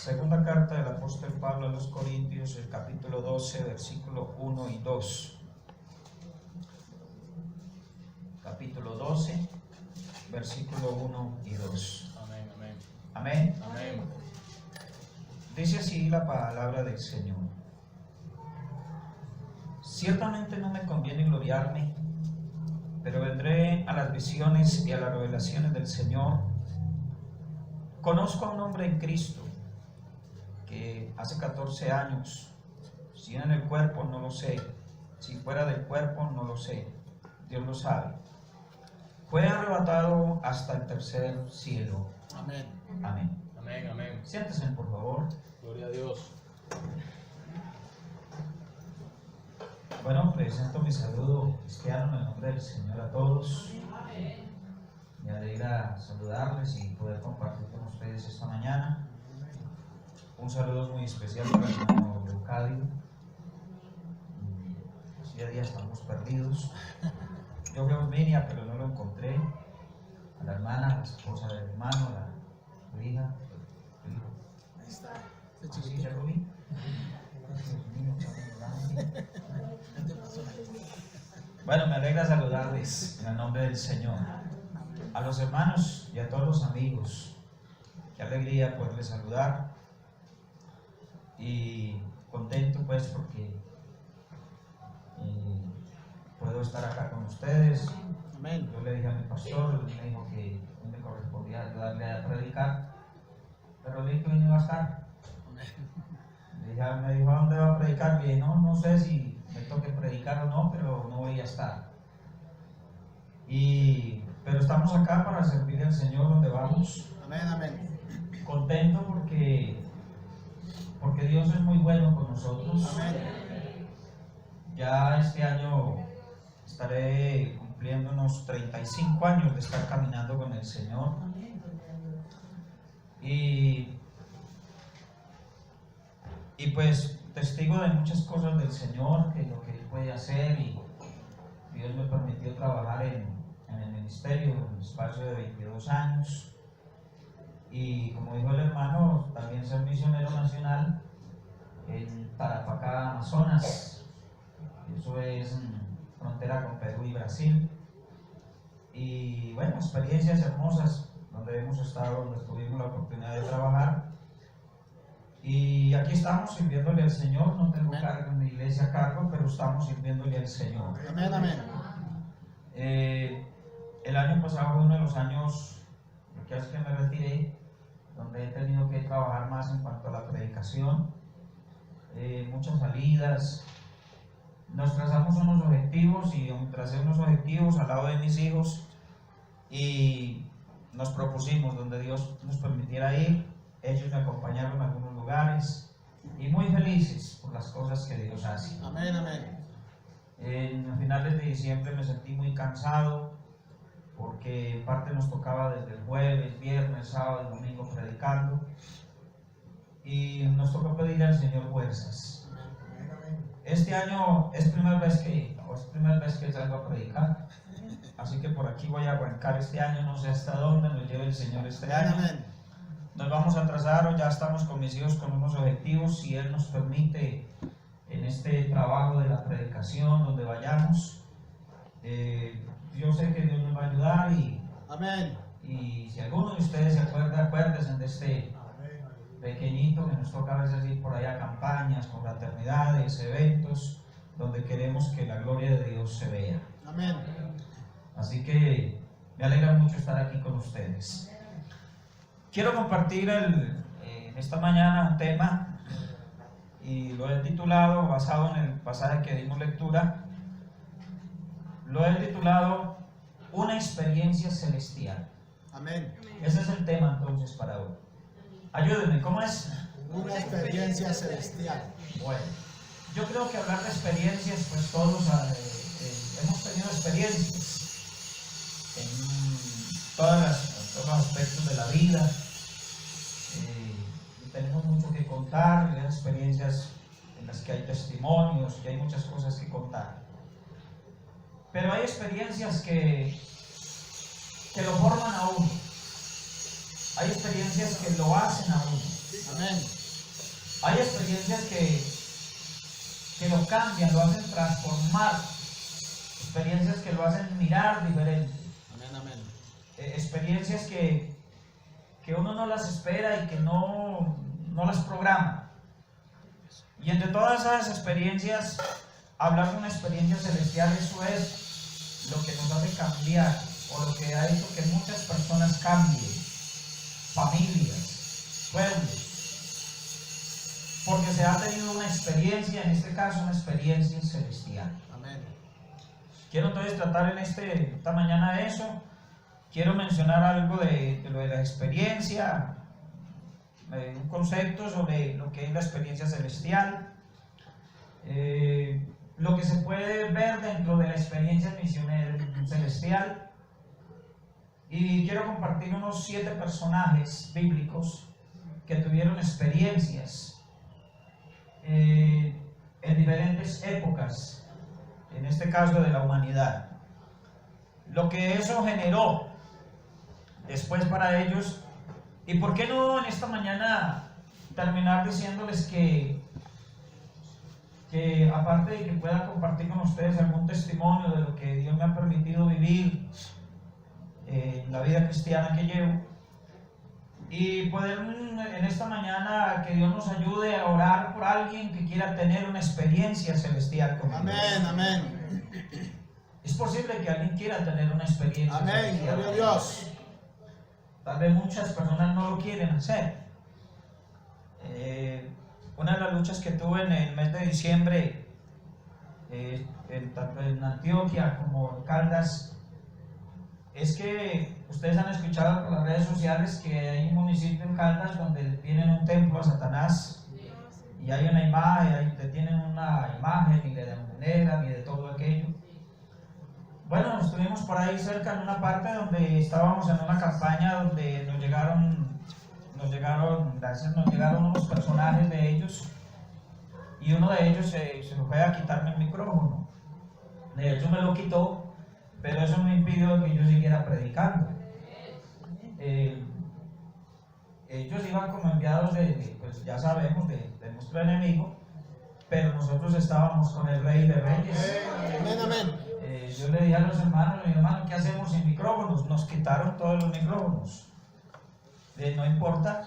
Segunda carta del apóstol Pablo a los Corintios, el capítulo 12, versículo 1 y 2. Capítulo 12, versículo 1 y 2. Amén, amén. Amén. Amén. Dice así la palabra del Señor. Ciertamente no me conviene gloriarme, pero vendré a las visiones y a las revelaciones del Señor. Conozco a un hombre en Cristo que hace 14 años, si en el cuerpo no lo sé, si fuera del cuerpo no lo sé, Dios lo sabe, fue arrebatado hasta el tercer cielo. Amén. Amén. Amén, amén. Siéntense, por favor. Gloria a Dios. Bueno, presento mi saludo cristiano en el nombre del Señor a todos. Me alegra saludarles y poder compartir con ustedes esta mañana. Un saludo muy especial para el hermano Leucadio. Hacía días estamos perdidos. Yo veo a Miria, pero no lo encontré. A la hermana, la esposa del hermano, su hija, su hijo. Ahí está. ¿Sí, ya lo vi? Bueno, me alegra saludarles en el nombre del Señor. A los hermanos y a todos los amigos, qué alegría poderles saludar. Y contento pues porque puedo estar acá con ustedes. Amén. Yo le dije a mi pastor, él me dijo que me correspondía ayudarle a predicar, pero le dije que no iba a estar. Me dijo, ¿a dónde va a predicar? Le dije, no sé si me toque predicar o no, pero no voy a estar. Pero estamos acá para servir al Señor donde vamos. Amén, amén. Contento porque Dios es muy bueno con nosotros. Amén. Ya este año estaré cumpliendo unos 35 años de estar caminando con el Señor. Y pues testigo de muchas cosas del Señor, que lo que Él puede hacer, y Dios me permitió trabajar en el ministerio en un espacio de 22 años. Y como dijo el hermano, también ser misionero nacional en Tarapacá, Amazonas. Eso es frontera con Perú y Brasil. Y bueno, experiencias hermosas donde hemos estado, donde tuvimos la oportunidad de trabajar. Y aquí estamos sirviéndole al Señor. No tengo cargo en mi iglesia a cargo, pero estamos sirviéndole al Señor. Amén, amén. El año pasado fue uno de los años que es que me retiré, donde he tenido que trabajar más en cuanto a la predicación. Muchas salidas. Nos trazamos unos objetivos y tracé unos objetivos al lado de mis hijos y nos propusimos donde Dios nos permitiera ir. Ellos me acompañaron a algunos lugares y muy felices por las cosas que Dios hace. Amén, amén. En finales de diciembre me sentí muy cansado porque en parte nos tocaba desde el jueves, viernes, sábado y domingo predicando, y nos tocó pedirle al Señor fuerzas. Este año es primera vez que salgo a predicar, así que por aquí voy a arrancar este año. No sé hasta dónde nos lleve el Señor este año. Amén. Nos vamos a trazar, o ya estamos con mis hijos con unos objetivos, si Él nos permite, en este trabajo de la predicación, donde vayamos. Yo sé que Dios nos va a ayudar Amén. y si alguno de ustedes se acuerda, acuérdense de este pequeñito que nos toca a veces ir por allá a campañas, confraternidades, eventos, donde queremos que la gloria de Dios se vea. Amén. Así que me alegra mucho estar aquí con ustedes. Quiero compartir en esta mañana un tema y lo he titulado, basado en el pasaje que dimos lectura, lo he titulado Una experiencia celestial. Amén. Ese es el tema entonces para hoy. Ayúdenme, ¿cómo es? Una experiencia celestial. Bueno, yo creo que hablar de experiencias, pues todos hemos tenido experiencias en todos los aspectos de la vida. Tenemos mucho que contar, hay experiencias en las que hay testimonios y hay muchas cosas que contar. Pero hay experiencias que lo forman a uno. Hay experiencias que lo hacen a uno. Amén. Hay experiencias que lo cambian, lo hacen transformar. Experiencias que lo hacen mirar diferente. Amén, amén. Experiencias que uno no las espera y que no las programa. Y entre todas esas experiencias, hablar de una experiencia celestial, eso es lo que nos hace cambiar, o lo que ha hecho que muchas personas cambien, familias, pueblos, porque se ha tenido una experiencia, en este caso una experiencia celestial. Amén. Quiero entonces tratar en esta mañana de eso. Quiero mencionar algo de lo de la experiencia, un concepto sobre lo que es la experiencia celestial, lo que se puede ver dentro de la experiencia misionera celestial, y quiero compartir unos 7 personajes bíblicos que tuvieron experiencias en diferentes épocas, en este caso de la humanidad. Lo que eso generó después para ellos. ¿Y por qué no en esta mañana terminar diciéndoles que aparte de que pueda compartir con ustedes algún testimonio de lo que Dios me ha permitido vivir en la vida cristiana que llevo, y poder en esta mañana que Dios nos ayude a orar por alguien que quiera tener una experiencia celestial con Dios? Amén, amén. Es posible que alguien quiera tener una experiencia Amén, celestial. gloria a Dios. Tal vez muchas personas no lo quieren hacer. Una de las luchas que tuve en el mes de diciembre, tanto en Antioquia como en Caldas, es que ustedes han escuchado por las redes sociales que hay un municipio en Caldas donde tienen un templo a Satanás, y hay una imagen, le tienen una imagen, y le veneran y de todo aquello. Bueno, estuvimos por ahí cerca en una parte donde estábamos en una campaña donde nos llegaron unos personajes de ellos, y uno de ellos se fue a quitarme el micrófono. De hecho me lo quitó, pero eso no impidió que yo siguiera predicando. Ellos iban como enviados pues ya sabemos, de nuestro enemigo, pero nosotros estábamos con el Rey de Reyes. Amén, amén. Yo le dije a los hermanos, ¿qué hacemos sin micrófonos? Nos quitaron todos los micrófonos. No importa,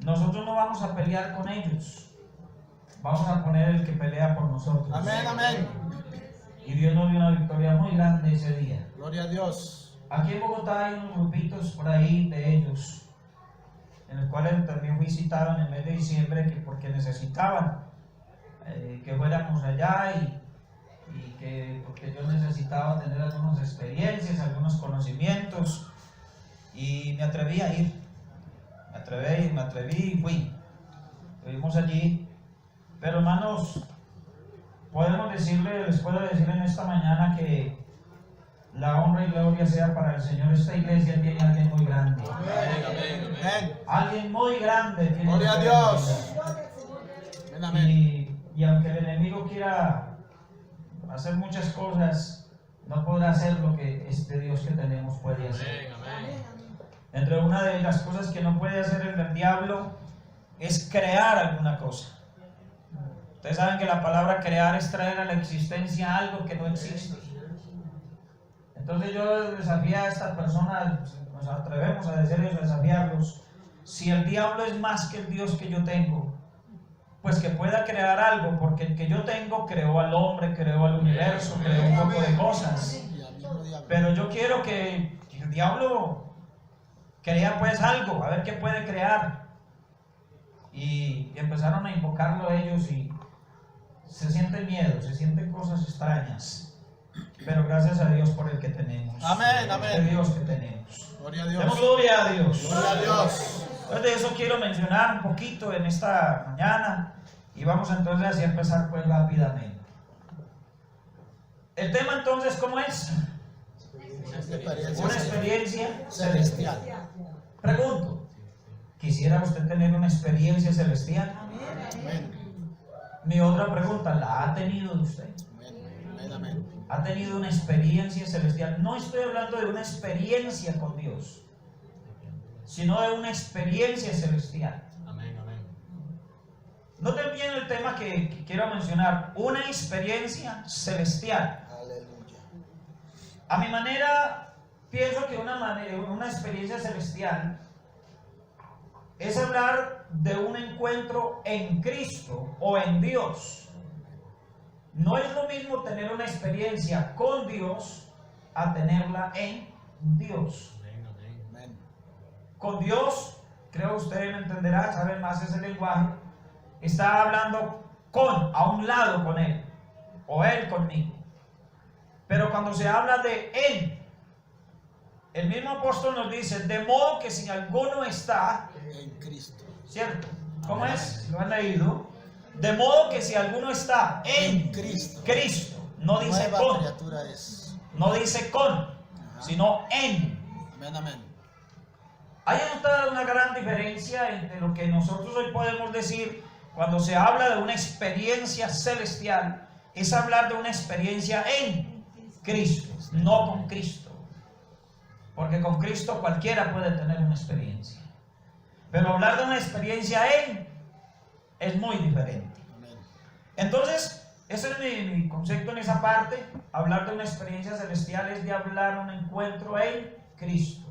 nosotros no vamos a pelear con ellos, vamos a poner el que pelea por nosotros. Amén, amén. Y Dios nos dio una victoria muy grande ese día. Gloria a Dios. Aquí en Bogotá hay unos grupitos por ahí de ellos, en los cuales también fui citado en el mes de diciembre, porque necesitaban que fuéramos allá, porque yo necesitaba tener algunas experiencias, algunos conocimientos, y me atreví a ir. Me atreví y fui. Estuvimos allí. Pero hermanos, les puedo decir en esta mañana que la honra y gloria sea para el Señor. Esta iglesia tiene a alguien muy grande. Amén, amén. Alguien muy grande tiene. Gloria a Dios. Amén, amén. Y aunque el enemigo quiera hacer muchas cosas, no podrá hacer lo que este Dios que tenemos puede hacer. Entre una de las cosas que no puede hacer el diablo es crear alguna cosa. Ustedes saben que la palabra crear es traer a la existencia algo que no existe. Entonces yo desafío a estas personas, nos atrevemos a decir eso, desafiarlos. Si el diablo es más que el Dios que yo tengo, pues que pueda crear algo, porque el que yo tengo creó al hombre, creó al universo, creó un poco de cosas. Pero yo quiero que el diablo crea pues algo, a ver qué puede crear. Y empezaron a invocarlo ellos, y se siente miedo, se sienten cosas extrañas. Pero gracias a Dios por el que tenemos. Amén, amén. El Dios que tenemos. Gloria a Dios. Demos gloria a Dios. Gloria a Dios. Entonces de eso quiero mencionar un poquito en esta mañana, y vamos entonces así a empezar pues rápidamente. El tema entonces, ¿cómo es? Una experiencia celestial. Pregunto, ¿quisiera usted tener una experiencia celestial? Amén. Mi otra pregunta, ¿la ha tenido usted? Amén, amén. ¿Ha tenido una experiencia celestial? No estoy hablando de una experiencia con Dios, sino de una experiencia celestial. Amén, primer tema que quiero mencionar, una experiencia celestial. Aleluya. A mi manera, pienso que una experiencia celestial es hablar de un encuentro en Cristo o en Dios. No es lo mismo tener una experiencia con Dios a tenerla en Dios. Amén. Con Dios, creo usted me entenderá, sabe más ese lenguaje, está hablando a un lado con Él, o Él conmigo. Pero cuando se habla de Él, el mismo apóstol nos dice, de modo que si alguno está En Cristo. ¿cierto? ¿Cómo es? ¿Lo han leído? De modo que si alguno está en Cristo, no dice Nueva con, criatura es. no dice con, sino en. Amén, amén. Hay una gran diferencia entre lo que nosotros hoy podemos decir cuando se habla de una experiencia celestial, es hablar de una experiencia en Cristo, no con Cristo. Porque con Cristo cualquiera puede tener una experiencia. Pero hablar de una experiencia en es muy diferente. Amén. Entonces, ese es mi concepto en esa parte. Hablar de una experiencia celestial es de hablar un encuentro en Cristo.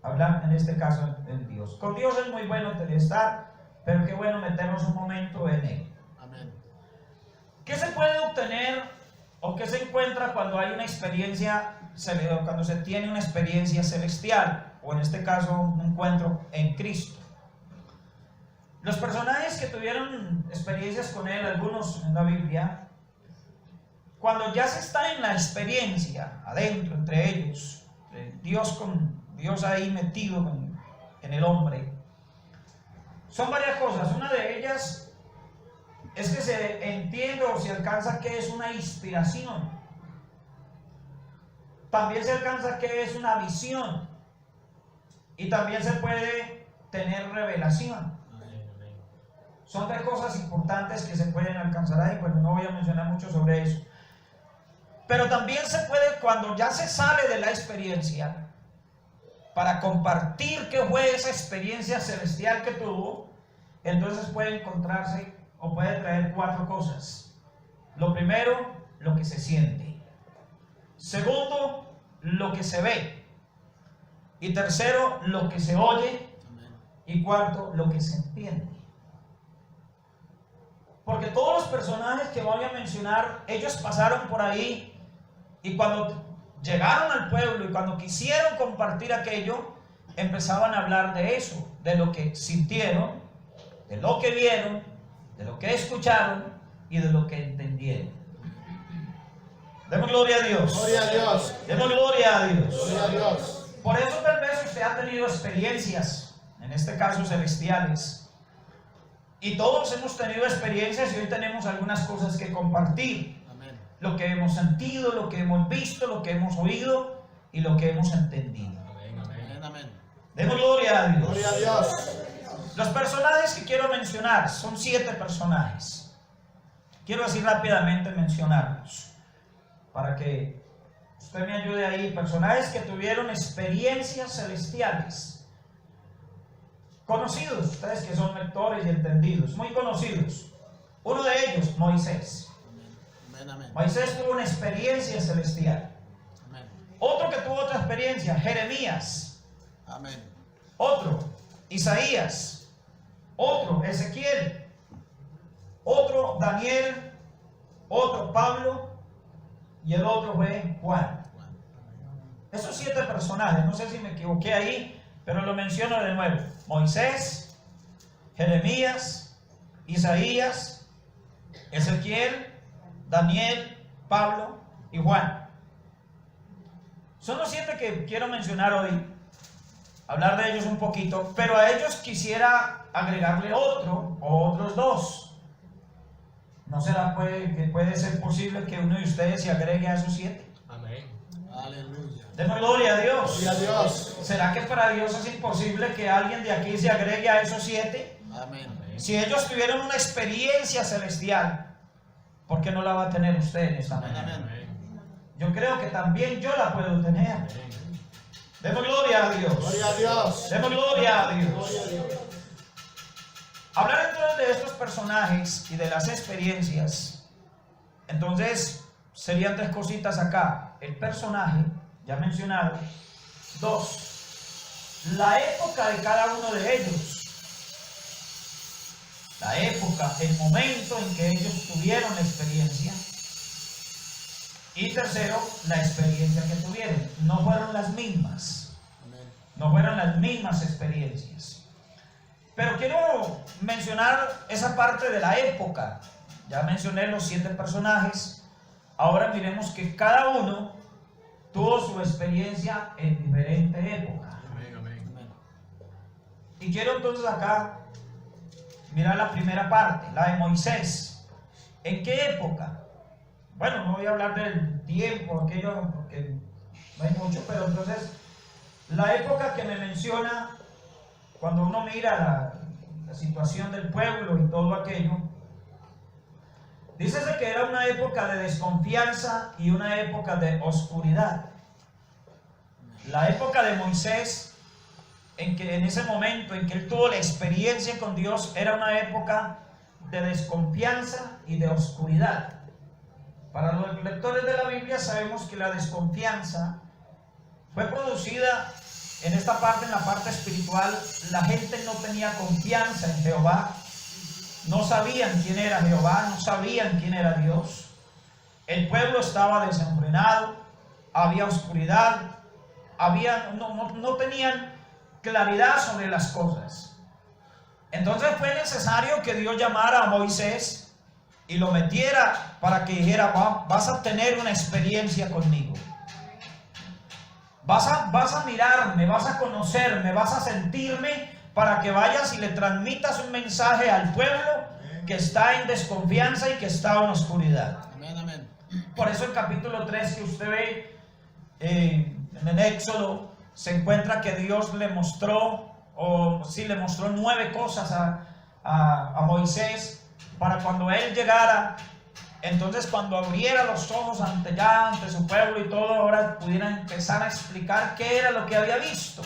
Hablar en este caso en Dios. Con Dios es muy bueno estar, pero qué bueno meternos un momento en Él. Amén. ¿Qué se puede obtener o qué se encuentra cuando hay una experiencia, cuando se tiene una experiencia celestial? O en este caso un encuentro en Cristo. Los personajes que tuvieron experiencias con Él, algunos en la Biblia, cuando ya se está en la experiencia, adentro, entre ellos, Dios ahí metido en el hombre, son varias cosas. Una de ellas es que se entiende o se alcanza que es una inspiración. También se alcanza que es una visión. Y también se puede tener revelación. Son tres cosas importantes que se pueden alcanzar ahí. Bueno, no voy a mencionar mucho sobre eso. Pero también se puede, cuando ya se sale de la experiencia, para compartir qué fue esa experiencia celestial que tuvo, entonces puede encontrarse o puede traer cuatro cosas. Lo primero, lo que se siente. Segundo, lo que se ve. Y tercero, lo que se oye. Y cuarto, lo que se entiende. Porque todos los personajes que voy a mencionar, ellos pasaron por ahí y cuando llegaron al pueblo y cuando quisieron compartir aquello, empezaban a hablar de eso, de lo que sintieron, de lo que vieron, de lo que escucharon y de lo que entendieron. Demos gloria a Dios. Gloria a Dios. Demos gloria a Dios. Gloria a Dios. Por eso tal vez usted ha tenido experiencias, en este caso celestiales. Y todos hemos tenido experiencias y hoy tenemos algunas cosas que compartir. Amén. Lo que hemos sentido, lo que hemos visto, lo que hemos oído y lo que hemos entendido. Amén, amén. Demos gloria a Dios. Gloria a Dios. Los personajes que quiero mencionar son 7 personajes. Quiero así rápidamente mencionarlos para que usted me ayude ahí. Personajes que tuvieron experiencias celestiales. Conocidos, ustedes que son lectores y entendidos, muy conocidos. Uno de ellos, Moisés. Amén, amén. Moisés tuvo una experiencia celestial. Amén. Otro que tuvo otra experiencia, Jeremías. Amén. Otro, Isaías. Otro, Ezequiel. Otro, Daniel. Otro, Pablo. Y el otro fue Juan. Esos 7 personajes, no sé si me equivoqué ahí, pero lo menciono de nuevo. Moisés, Jeremías, Isaías, Ezequiel, Daniel, Pablo y Juan. Son los 7 que quiero mencionar hoy, hablar de ellos un poquito, pero a ellos quisiera agregarle otro o otros 2. ¿No será que puede ser posible que uno de ustedes se agregue a esos 7? Amén. Aleluya. Demos gloria a Dios. Gloria a Dios. ¿Será que para Dios es imposible que alguien de aquí se agregue a esos 7? Amén. Si ellos tuvieron una experiencia celestial, ¿por qué no la va a tener usted en esta mañana? Amén. Yo creo que también yo la puedo tener. Demos gloria a Dios. Gloria a Dios. Demos gloria a Dios. Gloria a Dios. Hablar entonces de estos personajes y de las experiencias, entonces serían 3 cositas acá. El personaje, ya mencionado. 2, la época de cada uno de ellos. La época, el momento en que ellos tuvieron la experiencia. Y 3, la experiencia que tuvieron. No fueron las mismas. No fueron las mismas experiencias. Pero quiero mencionar esa parte de la época. Ya mencioné los 7 personajes. Ahora miremos que cada uno tuvo su experiencia en diferente época. Y quiero entonces acá mirar la primera parte, la de Moisés. ¿En qué época? Bueno, no voy a hablar del tiempo, aquello, porque no hay mucho, pero entonces la época que me menciona, cuando uno mira la situación del pueblo y todo aquello, dice que era una época de desconfianza y una época de oscuridad. La época de Moisés, en ese momento en que él tuvo la experiencia con Dios, era una época de desconfianza y de oscuridad. Para los lectores de la Biblia sabemos que la desconfianza fue producida en esta parte, en la parte espiritual. La gente no tenía confianza en Jehová, no sabían quién era Jehová, no sabían quién era Dios. El pueblo estaba desenfrenado, había oscuridad, no tenían claridad sobre las cosas. Entonces fue necesario que Dios llamara a Moisés y lo metiera para que dijera: vas a tener una experiencia conmigo, vas a mirarme, vas a conocerme, vas a sentirme, para que vayas y le transmitas un mensaje al pueblo que está en desconfianza y que está en oscuridad. Amén, amén. Por eso el capítulo 3 que usted ve en el Éxodo, se encuentra que Dios le mostró 9 cosas a Moisés, para cuando él llegara, entonces cuando abriera los ojos ante su pueblo y todo, ahora pudiera empezar a explicar qué era lo que había visto.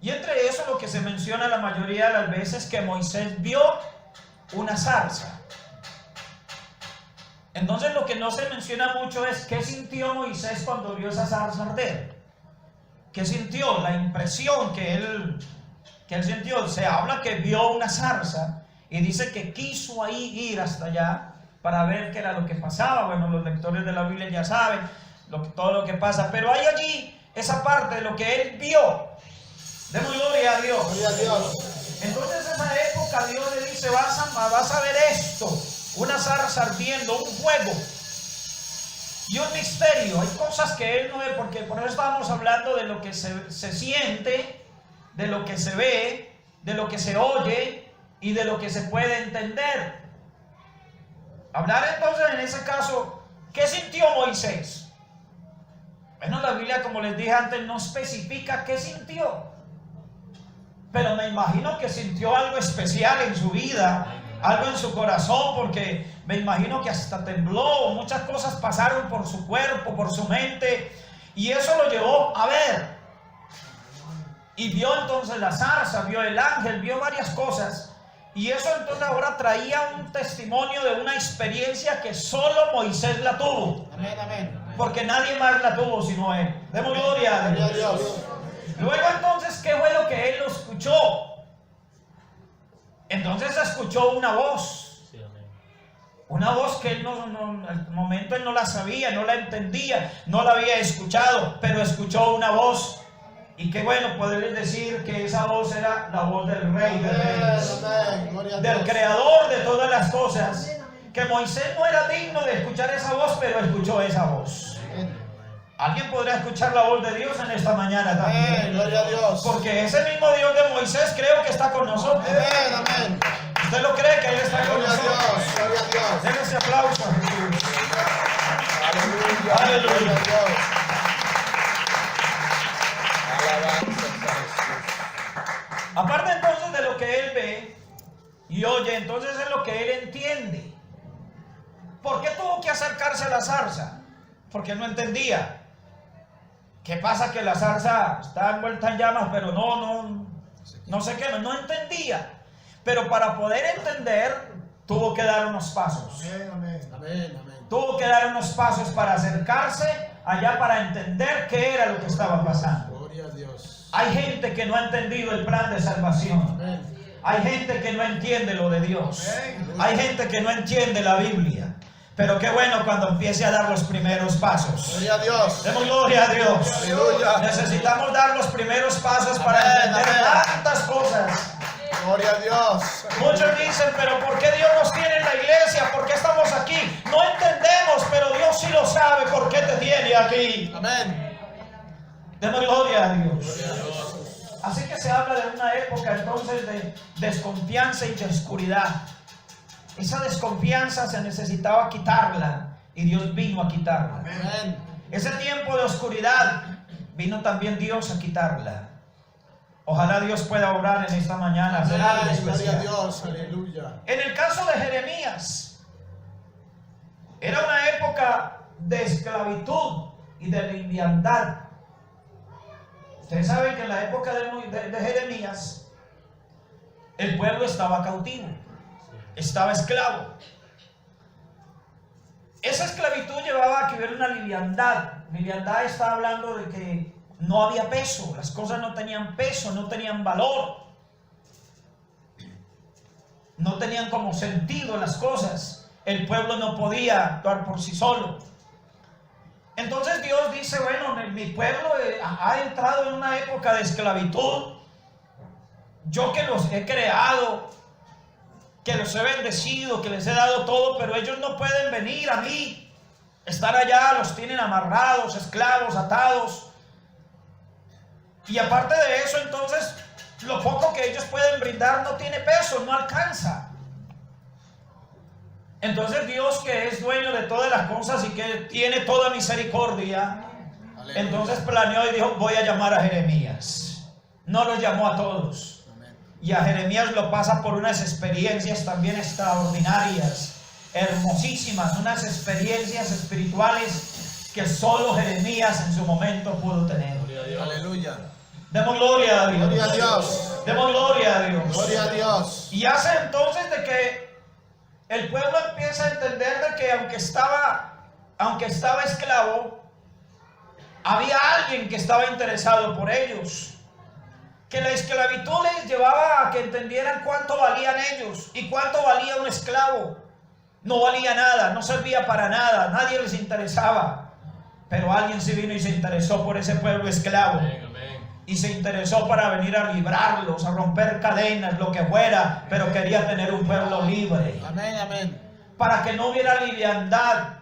Y entre eso lo que se menciona la mayoría de las veces, que Moisés vio una zarza. Entonces lo que no se menciona mucho es qué sintió Moisés cuando vio esa zarza arder. ¿Qué sintió? La impresión que él sintió. Se habla que vio una zarza y dice que quiso ahí ir hasta allá para ver qué era lo que pasaba. Bueno, los lectores de la Biblia ya saben todo lo que pasa, pero hay allí esa parte de lo que él vio. Demos gloria a Dios. Gloria a Dios. Entonces en esa época Dios le dice: vas a ver esto, una zarza ardiendo, un fuego y un misterio. Hay cosas que él no ve, porque por eso estábamos hablando de lo que se siente, de lo que se ve, de lo que se oye y de lo que se puede entender. Hablar entonces en ese caso, ¿qué sintió Moisés? Bueno, la Biblia, como les dije antes, no especifica qué sintió, pero me imagino que sintió algo especial en su vida, algo en su corazón, porque me imagino que hasta tembló, muchas cosas pasaron por su cuerpo, por su mente, y eso lo llevó a ver. Y vio entonces la zarza, vio el ángel, vio varias cosas. Y eso entonces ahora traía un testimonio de una experiencia que solo Moisés la tuvo. Amén, amén. Porque nadie más la tuvo sino él. Demos gloria a Dios. Luego entonces, ¿qué fue lo que él escuchó? Entonces escuchó una voz. Una voz que él al momento él no la sabía, no la entendía, no la había escuchado, pero escuchó una voz. Y qué bueno poderles decir que esa voz era la voz del Rey de Reyes, del Creador de todas las cosas. Que Moisés no era digno de escuchar esa voz, pero escuchó esa voz. ¿Alguien podrá escuchar la voz de Dios en esta mañana también? Gloria a Dios. Porque ese mismo Dios de Moisés creo que está con nosotros. Amén, amén. ¿Usted lo cree que Él está con Gloria a nosotros? Dios, gloria a Dios. Denle ese aplauso a Jesús. Aleluya, Aleluya. gloria a Dios. Alabanza a Jesús. Aparte entonces de lo que él ve y oye, entonces es lo que él entiende. ¿Por qué tuvo que acercarse a la zarza? Porque no entendía. ¿Qué pasa? Que la zarza está envuelta en llamas, pero no sé qué, no entendía. Pero para poder entender, tuvo que dar unos pasos. Amén, amén. Tuvo que dar unos pasos para acercarse allá para entender qué era lo que estaba pasando. Gloria a Dios. Hay gente que no ha entendido el plan de salvación. Amén. Hay gente que no entiende lo de Dios. Hay gente que no entiende la Biblia. Pero qué bueno cuando empiece a dar los primeros pasos. Gloria a Dios. Demos gloria a Dios. Aleluya. Necesitamos dar los primeros pasos para Amén, entender amén. tantas cosas. Gloria a Dios. Muchos dicen, pero ¿por qué Dios nos tiene en la iglesia? ¿Por qué estamos aquí? No entendemos, pero Dios sí lo sabe por qué te tiene aquí. Amén. Demos gloria a Dios. Así que se habla de una época entonces de desconfianza y de oscuridad. Esa desconfianza se necesitaba quitarla y Dios vino a quitarla. Amén. Ese tiempo de oscuridad vino también Dios a quitarla. Ojalá Dios pueda obrar en esta mañana, hacer algo Amén. Gloria a especial. Dios. Aleluya. En el caso de Jeremías, era una época de esclavitud y de liviandad. Ustedes saben que en la época de Jeremías, el pueblo estaba cautivo, estaba esclavo. Esa esclavitud llevaba a que hubiera una liviandad. Liviandad está hablando de que no había peso, las cosas no tenían peso, no tenían valor. No tenían como sentido las cosas. El pueblo no podía actuar por sí solo. Entonces Dios dice, bueno, mi pueblo ha entrado en una época de esclavitud. Yo que los he creado, que los he bendecido, que les he dado todo, pero ellos no pueden venir a mí. Estar allá, los tienen amarrados, esclavos, atados. Y aparte de eso, entonces, lo poco que ellos pueden brindar no tiene peso, no alcanza. Entonces Dios, que es dueño de todas las cosas y que tiene toda misericordia, Aleluya. entonces planeó y dijo, voy a llamar a Jeremías. No los llamó a todos. Amén. Y a Jeremías lo pasa por unas experiencias también extraordinarias, hermosísimas, unas experiencias espirituales que solo Jeremías en su momento pudo tener. Aleluya. Demos gloria a Dios. Gloria a Dios. Demos gloria a Dios. Gloria a Dios. Y hace entonces de que el pueblo empieza a entender de que aunque estaba esclavo, había alguien que estaba interesado por ellos. Que la esclavitud les llevaba a que entendieran cuánto valían ellos y cuánto valía un esclavo. No valía nada, no servía para nada, nadie les interesaba. Pero alguien se vino y se interesó por ese pueblo esclavo. Y se interesó para venir a librarlos, a romper cadenas, lo que fuera, pero quería tener un pueblo libre. Amén, amén. Para que no hubiera liviandad.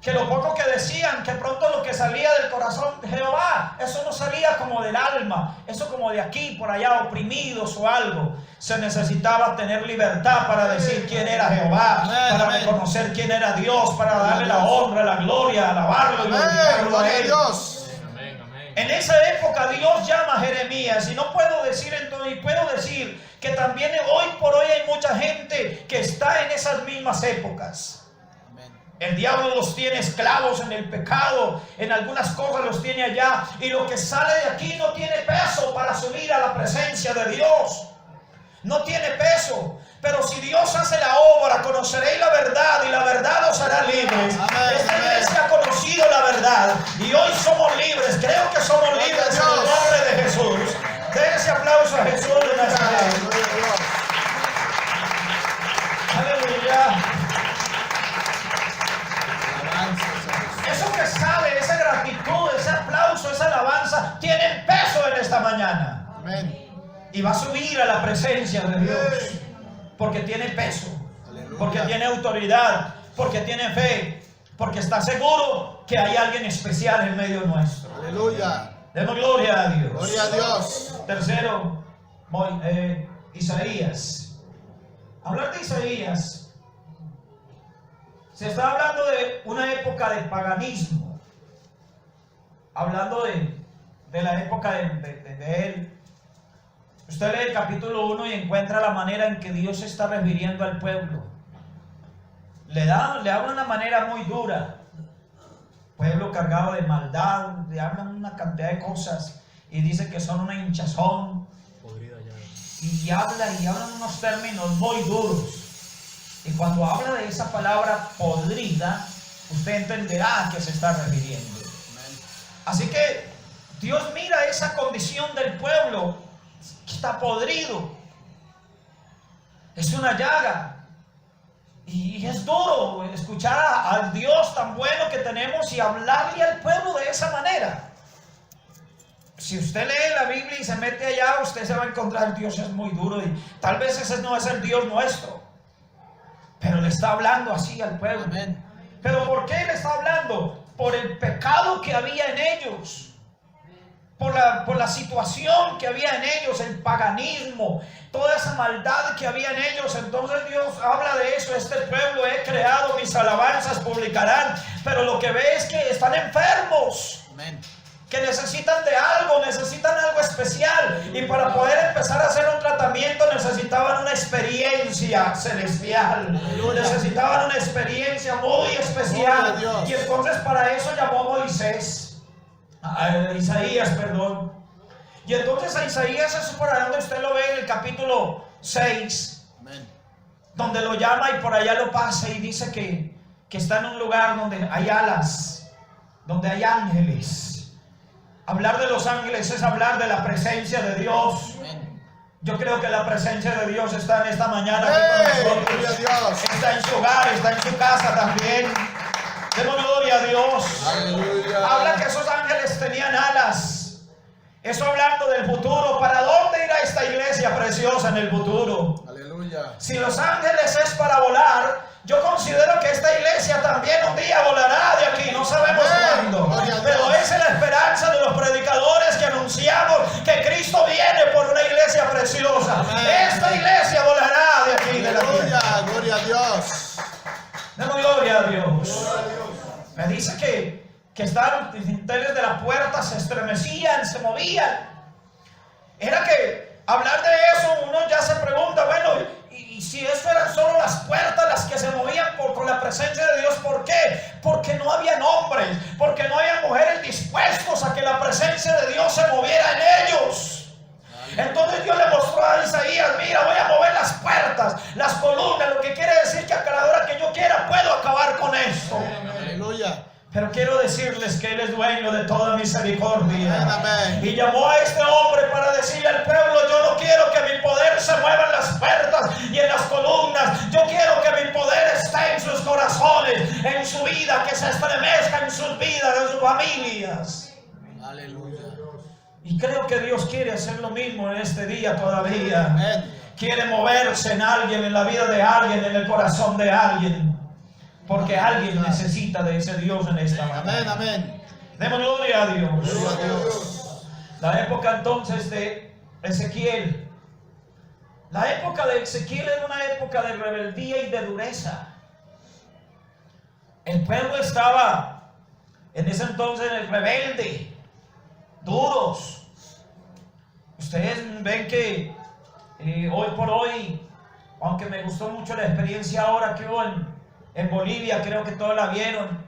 Que lo poco que decían, que pronto lo que salía del corazón de Jehová, eso no salía como del alma, eso como de aquí, por allá, oprimidos o algo. Se necesitaba tener libertad para decir quién era Jehová, Amén, para amén. reconocer quién era Dios, para darle la honra, la gloria, alabarlo y Amén. glorificarlo a Gloria a Él. Dios. En esa época Dios llama a Jeremías y no puedo decir entonces, y puedo decir que también hoy por hoy hay mucha gente que está en esas mismas épocas. Amén. El diablo los tiene esclavos en el pecado, en algunas cosas los tiene allá y lo que sale de aquí no tiene peso para subir a la presencia de Dios. No tiene peso. Pero si Dios hace la obra, conoceréis la verdad y la verdad os hará libres. Amén, Esta amén. iglesia ha conocido la verdad y hoy somos libres. Creo que somos Gloria libres a en el Dios. nombre de Jesús. Den ese aplauso a Jesús de Nazaret. Gloria a Dios. Aleluya. Alabanzas a Jesús. Eso que sale, esa gratitud, ese aplauso, esa alabanza, tienen peso en esta mañana. Amén. Y va a subir a la presencia de Dios. Porque tiene peso. Aleluya. Porque tiene autoridad. Porque tiene fe. Porque está seguro que hay alguien especial en medio nuestro. Aleluya. Demos gloria a Dios. Gloria a Dios. Tercero, Isaías. Hablar de Isaías, se está hablando de una época de paganismo. Hablando de la época de él. Usted lee el capítulo 1 y encuentra la manera en que Dios se está refiriendo al pueblo. Le habla de una manera muy dura. Pueblo cargado de maldad, le hablan una cantidad de cosas y dice que son una hinchazón. y hablan unos términos muy duros. Y cuando habla de esa palabra podrida, usted entenderá a qué se está refiriendo. Así que Dios mira esa condición del pueblo que está podrido. Es una llaga. Y es duro escuchar al Dios tan bueno que tenemos y hablarle al pueblo de esa manera. Si usted lee la Biblia y se mete allá, usted se va a encontrar, Dios es muy duro y tal vez ese no es el Dios nuestro. Pero le está hablando así al pueblo. Amén. ¿Pero por qué le está hablando? Por el pecado que había en ellos. Por la situación que había en ellos, el paganismo, toda esa maldad que había en ellos. Entonces Dios habla de eso. Este pueblo he creado, mis alabanzas publicarán. Pero lo que ve es que están enfermos. Amén. Que necesitan de algo, necesitan algo especial. Y para poder empezar a hacer un tratamiento necesitaban una experiencia celestial. Necesitaban una experiencia muy especial. Y entonces para eso llamó a Moisés. A Isaías, perdón. Y entonces a Isaías es por ahí donde usted lo ve en el capítulo 6. Amén. Donde lo llama y por allá lo pasa y dice que está en un lugar donde hay alas, donde hay ángeles. Hablar de los ángeles es hablar de la presencia de Dios. Amén. Yo creo que la presencia de Dios está en esta mañana aquí con nosotros. Está en su hogar, está en su casa también. Demos gloria a Dios. Aleluya. Habla que esos ángeles tenían alas. Eso hablando del futuro. ¿Para dónde irá esta iglesia preciosa en el futuro? Aleluya. Si los ángeles es para volar, yo considero que esta iglesia también un día volará de aquí. No sabemos cuándo. Pero esa es la esperanza de los predicadores que anunciamos que Cristo viene por una iglesia preciosa. Esta iglesia volará de aquí, de la tierra. Gloria a Dios. Demos gloria a Dios. Me dice que estaban los dinteles de la puerta, se estremecían, se movían. Era que hablar de eso, uno ya se pregunta, bueno, y si eso eran solo las puertas las que se movían con la presencia de Dios, ¿por qué? Porque no habían hombres, porque no había mujeres dispuestos a que la presencia de Dios se moviera en ellos. Entonces Dios le mostró a Isaías, mira, voy a mover las puertas, las columnas, lo que quiere decir que a cada hora que yo quiera puedo acabar con esto. Aleluya. Pero quiero decirles que Él es dueño de toda misericordia. Amén. Y llamó a este hombre para decirle al pueblo, yo no quiero que mi poder se mueva en las puertas y en las columnas. Yo quiero que mi poder esté en sus corazones, en su vida, que se estremezca en sus vidas, en sus familias. Aleluya. Y creo que Dios quiere hacer lo mismo en este día todavía. Amén. Quiere moverse en alguien, en la vida de alguien, en el corazón de alguien. Porque alguien necesita de ese Dios en esta mañana. Amén, amén. Demos gloria a Dios. Gloria a Dios. La época entonces de Ezequiel. La época de Ezequiel era una época de rebeldía y de dureza. El pueblo estaba en ese entonces rebelde, duros. Ustedes ven que hoy por hoy, aunque me gustó mucho la experiencia ahora que hubo en Bolivia, creo que todos la vieron.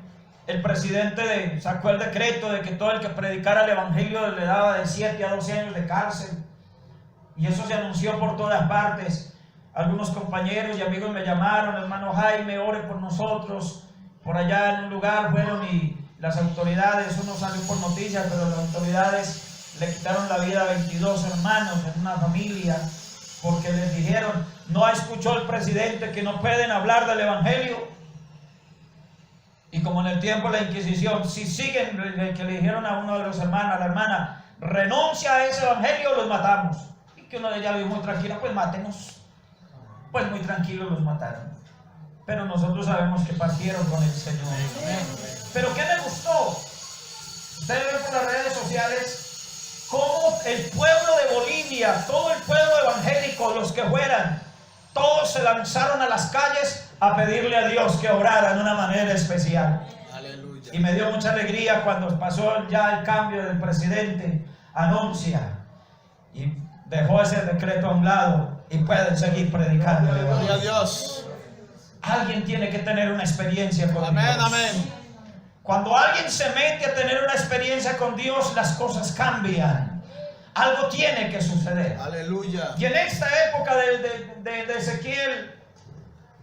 El presidente sacó el decreto de que todo el que predicara el evangelio le daba de 7 a 12 años de cárcel. Y eso se anunció por todas partes. Algunos compañeros y amigos me llamaron, hermano Jaime, ore por nosotros. Por allá en un lugar fueron y las autoridades, uno salió por noticias, pero las autoridades le quitaron la vida a 22 hermanos en una familia, porque les dijeron, no escuchó el presidente que no pueden hablar del evangelio. Y como en el tiempo de la Inquisición, si siguen, que le dijeron a uno de los hermanos, a la hermana, renuncia a ese evangelio, los matamos. Y que uno de ellas vio muy tranquila, pues mátenos. Pues muy tranquilos los mataron. Pero nosotros sabemos que partieron con el Señor. Pero ¿qué me gustó? Ustedes ven por las redes sociales cómo el pueblo de Bolivia, todo el pueblo evangélico, los que fueran, todos se lanzaron a las calles a pedirle a Dios que obrara de una manera especial. Aleluya. Y me dio mucha alegría cuando pasó ya el cambio del presidente, anuncia y dejó ese decreto a un lado y pueden seguir predicando. Gloria a Dios. Alguien tiene que tener una experiencia con Amén, Dios. amén. Cuando alguien se mete a tener una experiencia con Dios, las cosas cambian. algo tiene que suceder. Aleluya. Y en esta época de Ezequiel,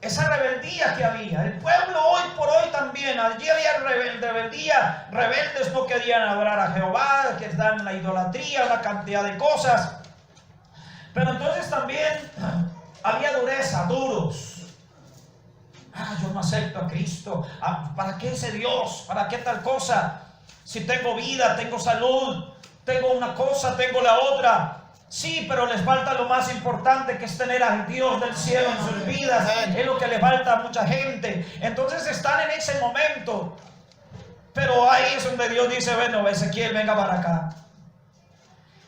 esa rebeldía que había, el pueblo hoy por hoy también, allí había rebeldía, rebeldes no querían adorar a Jehová, que están en la idolatría, una cantidad de cosas. Pero entonces también había dureza, duros. Yo no acepto a Cristo. ¿Para qué ese Dios? ¿Para qué tal cosa? Si tengo vida, tengo salud, tengo una cosa, tengo la otra. Sí, pero les falta lo más importante, que es tener al Dios del cielo en sus vidas. Es lo que le falta a mucha gente. Entonces están en ese momento. Pero ahí es donde Dios dice, bueno, Ezequiel, venga para acá.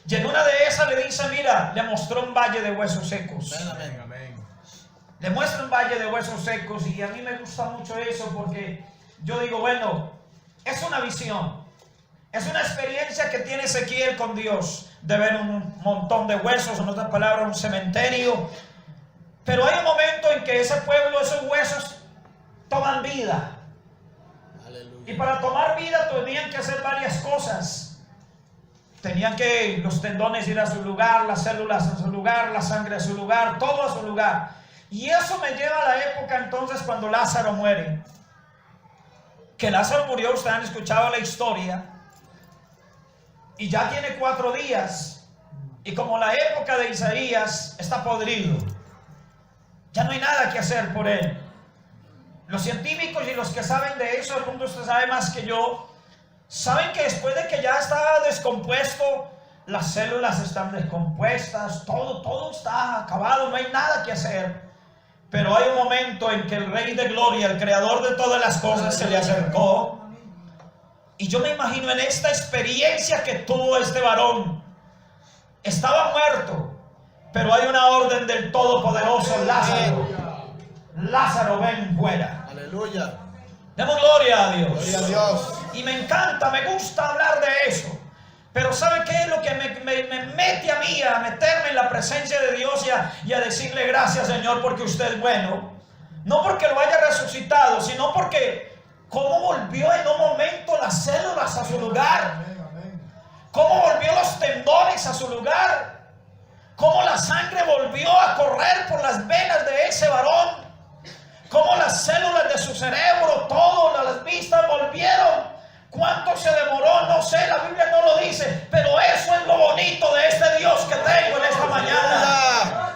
Y en una de esas le dice, mira, le mostró un valle de huesos secos. Amén, amén. Le muestra un valle de huesos secos, y a mí me gusta mucho eso, porque yo digo, bueno, es una visión, es una experiencia que tiene Ezequiel con Dios, de ver un montón de huesos, en otras palabras, un cementerio. Pero hay un momento en que ese pueblo, esos huesos, toman vida. Aleluya. Y para tomar vida tenían que hacer varias cosas. Tenían que los tendones ir a su lugar, las células a su lugar, la sangre a su lugar, todo a su lugar. Y eso me lleva a la época entonces cuando Lázaro muere. Que Lázaro murió, ustedes han escuchado la historia. Y ya tiene 4 días. Y como la época de Isaías está podrido, ya no hay nada que hacer por él. Los científicos y los que saben de eso, el mundo usted sabe más que yo, saben que después de que ya está descompuesto, las células están descompuestas, todo está acabado, no hay nada que hacer. Pero hay un momento en que el Rey de Gloria, el Creador de todas las cosas, se le acercó. Y yo me imagino en esta experiencia que tuvo este varón. Estaba muerto, pero hay una orden del Todopoderoso: Lázaro, Lázaro, ven fuera. Aleluya. Demos gloria a Dios. Gloria a Dios. Y me encanta, me gusta hablar de eso. Pero ¿sabe qué es lo que me mete a mí a meterme en la presencia de Dios y a decirle gracias, Señor, porque usted es bueno? No porque lo haya resucitado, sino porque cómo volvió en un momento las células a su lugar, cómo volvió los tendones a su lugar, cómo la sangre volvió a correr por las venas de ese varón, cómo las células de su cerebro, todas las vistas volvieron. ¿Cuánto se demoró? No sé, la Biblia no lo dice, pero eso es lo bonito de este Dios que tengo en esta mañana.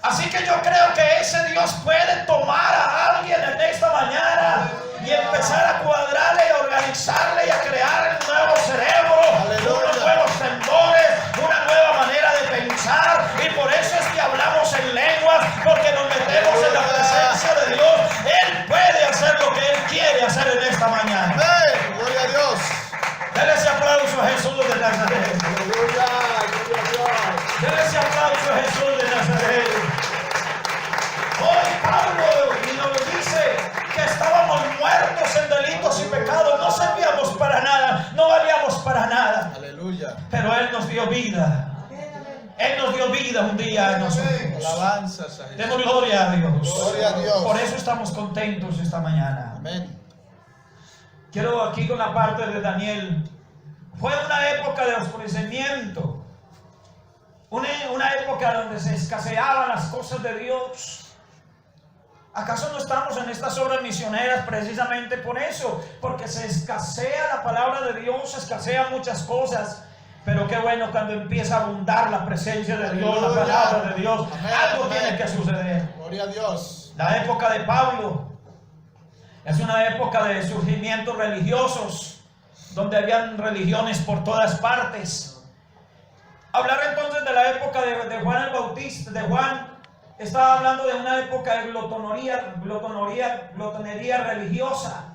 Así que yo creo que ese Dios puede tomar a alguien en esta mañana y empezar a cuadrarle, a organizarle y a crear un nuevo cerebro, unos nuevos tendones, una nueva manera de pensar. Y por eso es que hablamos en lenguas, porque nos metemos en la presencia de Dios. Él puede hacer lo que Él quiere hacer en esta mañana. Amén. Gloria a Dios. Dele ese aplauso a Jesús de Nazaret. Aleluya. Gloria a Dios. Dele ese aplauso a Jesús de Nazaret. Hoy Pablo nos dice que estábamos muertos en delitos y pecados, no servíamos para nada, no valíamos para nada. Aleluya. Pero Él nos dio vida. Él nos dio vida un día a nosotros. Alabanzas a Jesús. Demos gloria a Dios. Gloria a Dios. Por eso estamos contentos esta mañana. Amén. Quiero aquí con la parte de Daniel. Fue una época de oscurecimiento, una época donde se escaseaban las cosas de Dios. ¿Acaso no estamos en estas obras misioneras precisamente por eso? Porque se escasea la palabra de Dios, se escasean muchas cosas. Pero qué bueno cuando empieza a abundar la presencia de Dios, la palabra de Dios. Amén, Algo amén. tiene que suceder. Gloria a Dios. La época de Pablo es una época de surgimientos religiosos, donde habían religiones por todas partes. Hablar entonces de la época de Juan el Bautista, de Juan, estaba hablando de una época de glotonería religiosa.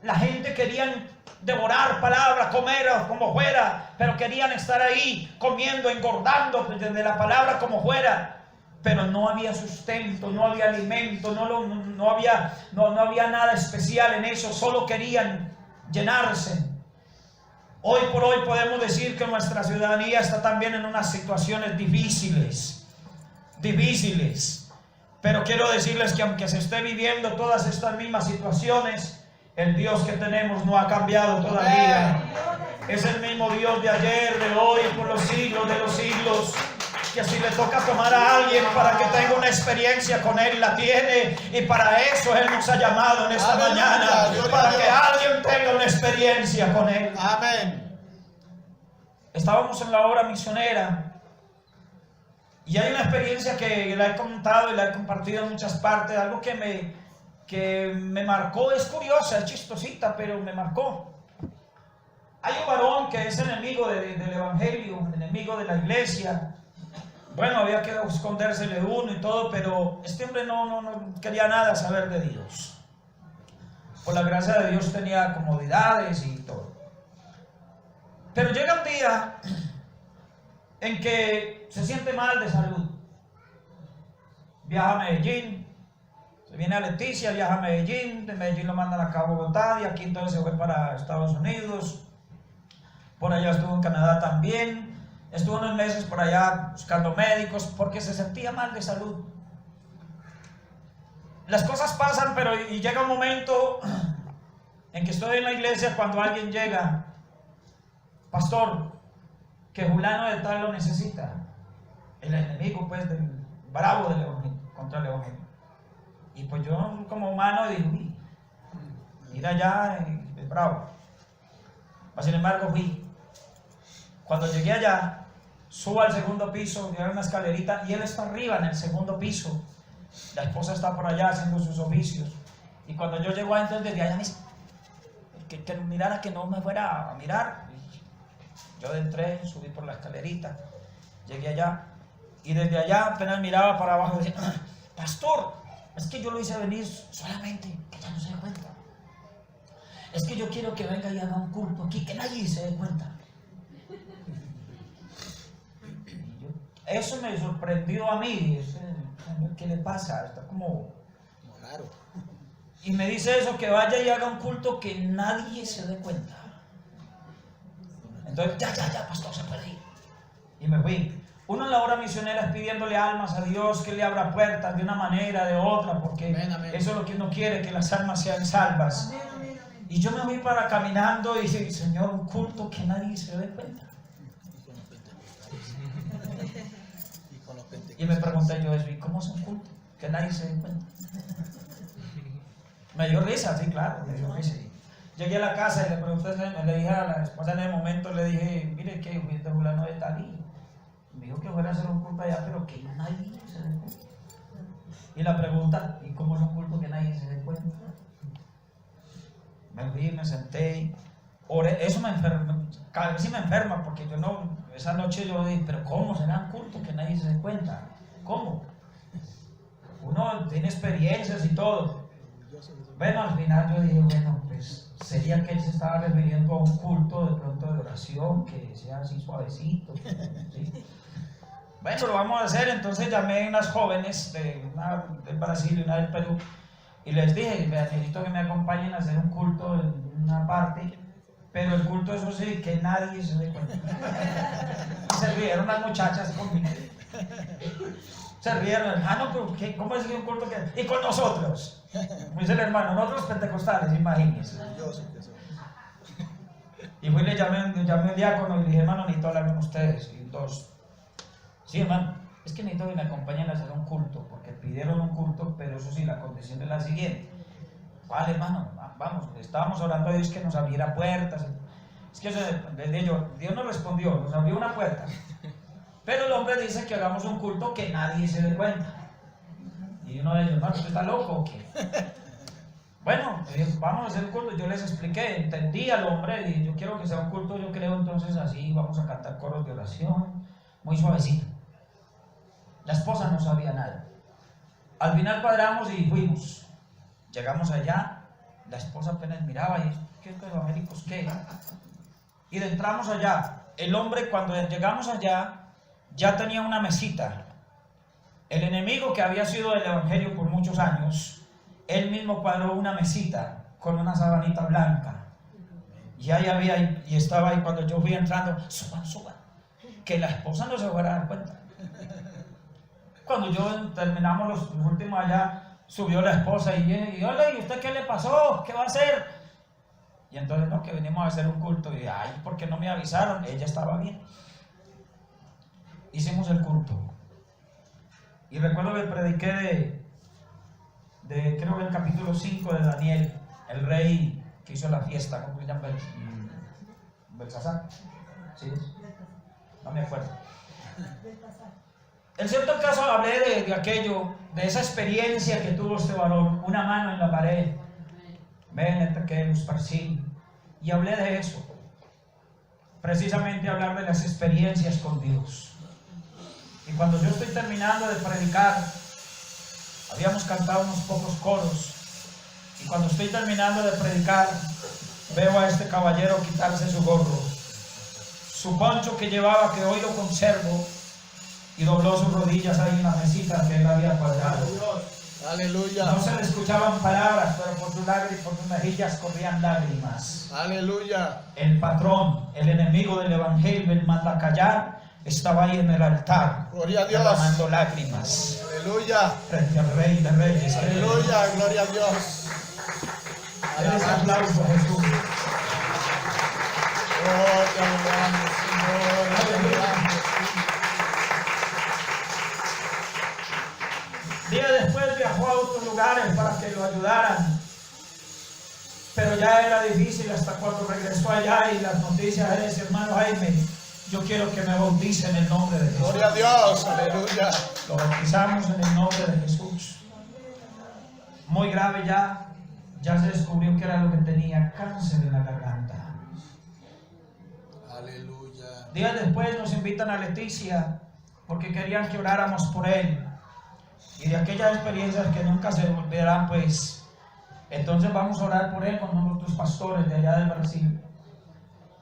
La gente quería devorar palabra, comer como fuera, pero querían estar ahí comiendo, engordando de la palabra como fuera. Pero no había sustento, no había alimento, no había nada especial en eso, solo querían llenarse. Hoy por hoy podemos decir que nuestra ciudadanía está también en unas situaciones difíciles. Pero quiero decirles que aunque se esté viviendo todas estas mismas situaciones, el Dios que tenemos no ha cambiado todavía. es el mismo Dios de ayer, de hoy, por los siglos de los siglos. Que si le toca tomar a alguien para que tenga una experiencia con Él, la tiene. Y para eso Él nos ha llamado en esta mañana. Para que alguien tenga una experiencia con Él. Amén. Estábamos en la obra misionera. Y hay una experiencia que la he contado y la he compartido en muchas partes. Algo que me marcó. Es curiosa, es chistosita, pero me marcó. Hay un varón que es enemigo del evangelio, enemigo de la iglesia. Bueno, había que escondérsele uno y todo, pero este hombre no quería nada saber de Dios. Por la gracia de Dios tenía comodidades y todo. Pero llega un día en que se siente mal de salud. Viaja a Medellín, se viene a Leticia, viaja a Medellín, de Medellín lo mandan acá a Bogotá, y aquí entonces se fue para Estados Unidos. Por allá estuvo en Canadá también. Estuvo unos meses por allá buscando médicos porque se sentía mal de salud. Las cosas pasan, pero y llega un momento en que estoy en la iglesia cuando alguien llega: pastor, que fulano de tal lo necesita. El enemigo, pues, del bravo del evangelio, contra el evangelio. Y pues yo, como humano, digo: uy, ir allá es bravo. Mas, sin embargo, fui. Cuando llegué allá, subo al segundo piso, llegué a una escalerita y él está arriba en el segundo piso. La esposa está por allá haciendo sus oficios. Y cuando yo llego entonces desde allá me dice que mirara, que no me fuera a mirar. Y yo entré, subí por la escalerita, llegué allá y desde allá apenas miraba para abajo y decía: pastor, es que yo lo hice venir solamente, que ya no se dé cuenta. Es que yo quiero que venga y haga un culto aquí, que nadie se dé cuenta. Eso me sorprendió a mí. ¿Qué le pasa? Está como raro. Y me dice eso, que vaya y haga un culto que nadie se dé cuenta. Entonces, ya, pastor, se puede ir. Y me fui. Uno en la obra misionera es pidiéndole almas a Dios, que le abra puertas de una manera, de otra, porque amén. Eso es lo que uno quiere, que las almas sean salvas. Amén. Y yo me fui para caminando y dije: Señor, un culto que nadie se dé cuenta. Y me pregunté yo eso: ¿y cómo es un culto que nadie se dé cuenta? Me dio risa, sí, claro, me dio risa. Llegué a la casa y le pregunté, le dije a la esposa en el momento, le dije: mire, que fui de fulano de tal, y me dijo que fuera a hacer un culto allá, pero que nadie se dé cuenta. Y la pregunta: ¿y cómo es un culto que nadie se dé cuenta? Me fui, me senté, oré. Eso me enferma, cada vez sí me enferma, porque yo no, esa noche yo dije: pero ¿cómo será un culto que nadie se dé cuenta? ¿Cómo? Uno tiene experiencias y todo. Bueno, al final yo dije: bueno, pues sería que él se estaba refiriendo a un culto de pronto de oración, que sea así suavecito, ¿sí? Bueno, lo vamos a hacer. Entonces llamé a unas jóvenes, una del Brasil y una del Perú, y les dije: necesito que me acompañen a hacer un culto en una parte, pero el culto, eso sí, que nadie se dé cuenta. Y se rieron las muchachas conmigo. Se rieron: hermano, pero ¿cómo es que un culto que...? Y con nosotros, me dice el hermano, nosotros pentecostales, imagínense. Y fui y le llamé al diácono y le dije: hermano, necesito hablar con ustedes. Y dos: sí, hermano, es que necesito que me acompañen a hacer un culto, porque pidieron un culto, pero eso sí, la condición es la siguiente. ¿Cuál, hermano? Vamos, estábamos orando a Dios que nos abriera puertas. Es que eso, Dios nos respondió, nos abrió una puerta. Pero el hombre dice que hagamos un culto que nadie se dé cuenta. Y uno de ellos: hermano, ¿usted está loco o qué? Bueno, vamos a hacer un culto. Yo les expliqué, entendí al hombre, y yo quiero que sea un culto, yo creo, entonces así, vamos a cantar coros de oración, muy suavecito. La esposa no sabía nada. Al final cuadramos y fuimos. Llegamos allá, la esposa apenas miraba y: ¿qué evangélicos qué? Y entramos allá. El hombre, cuando llegamos allá, ya tenía una mesita. El enemigo, que había sido del evangelio por muchos años, él mismo cuadró una mesita con una sabanita blanca. Y ahí había, y estaba ahí cuando yo fui entrando: suban, que la esposa no se fuera a dar cuenta. Cuando yo terminamos los últimos allá, subió la esposa y hola, ¿y usted qué le pasó? ¿Qué va a hacer? Y entonces no, que venimos a hacer un culto. Y ay, ¿por qué no me avisaron? Ella estaba bien. Hicimos el culto. Y recuerdo que prediqué creo que el capítulo 5 de Daniel, el rey que hizo la fiesta, ¿cómo se llama? Belsasar. ¿Sí? No me acuerdo. En cierto caso hablé de aquello, de esa experiencia que tuvo este varón, una mano en la pared, y hablé de eso, precisamente hablar de las experiencias con Dios. Y cuando yo estoy terminando de predicar, habíamos cantado unos pocos coros, y cuando estoy terminando de predicar, veo a este caballero quitarse su gorro, su poncho que llevaba, que hoy lo conservo, y dobló sus rodillas ahí en la mesita que él había cuadrado. Aleluya. No se le escuchaban palabras, pero por sus mejillas corrían lágrimas. Aleluya. El patrón, el enemigo del evangelio, el matacallar, estaba ahí en el altar, Gloria a Dios. derramando lágrimas Aleluya. frente al Rey de Reyes. Aleluya. Gloria a Dios. Denle ese aplauso a Jesús. Oh, te alabamos, Señor. Te alabamos. Días después viajó a otros lugares para que lo ayudaran, pero ya era difícil hasta cuando regresó allá y las noticias es: hermano Jaime, yo quiero que me bauticen en el nombre de Jesús. Gloria a Dios. Aleluya. Lo bautizamos en el nombre de Jesús. Muy grave ya se descubrió que era lo que tenía: cáncer en la garganta. Aleluya. Días después nos invitan a Leticia porque querían que oráramos por él. Y de aquellas experiencias que nunca se volverán, pues entonces vamos a orar por él con nuestros pastores de allá del Brasil.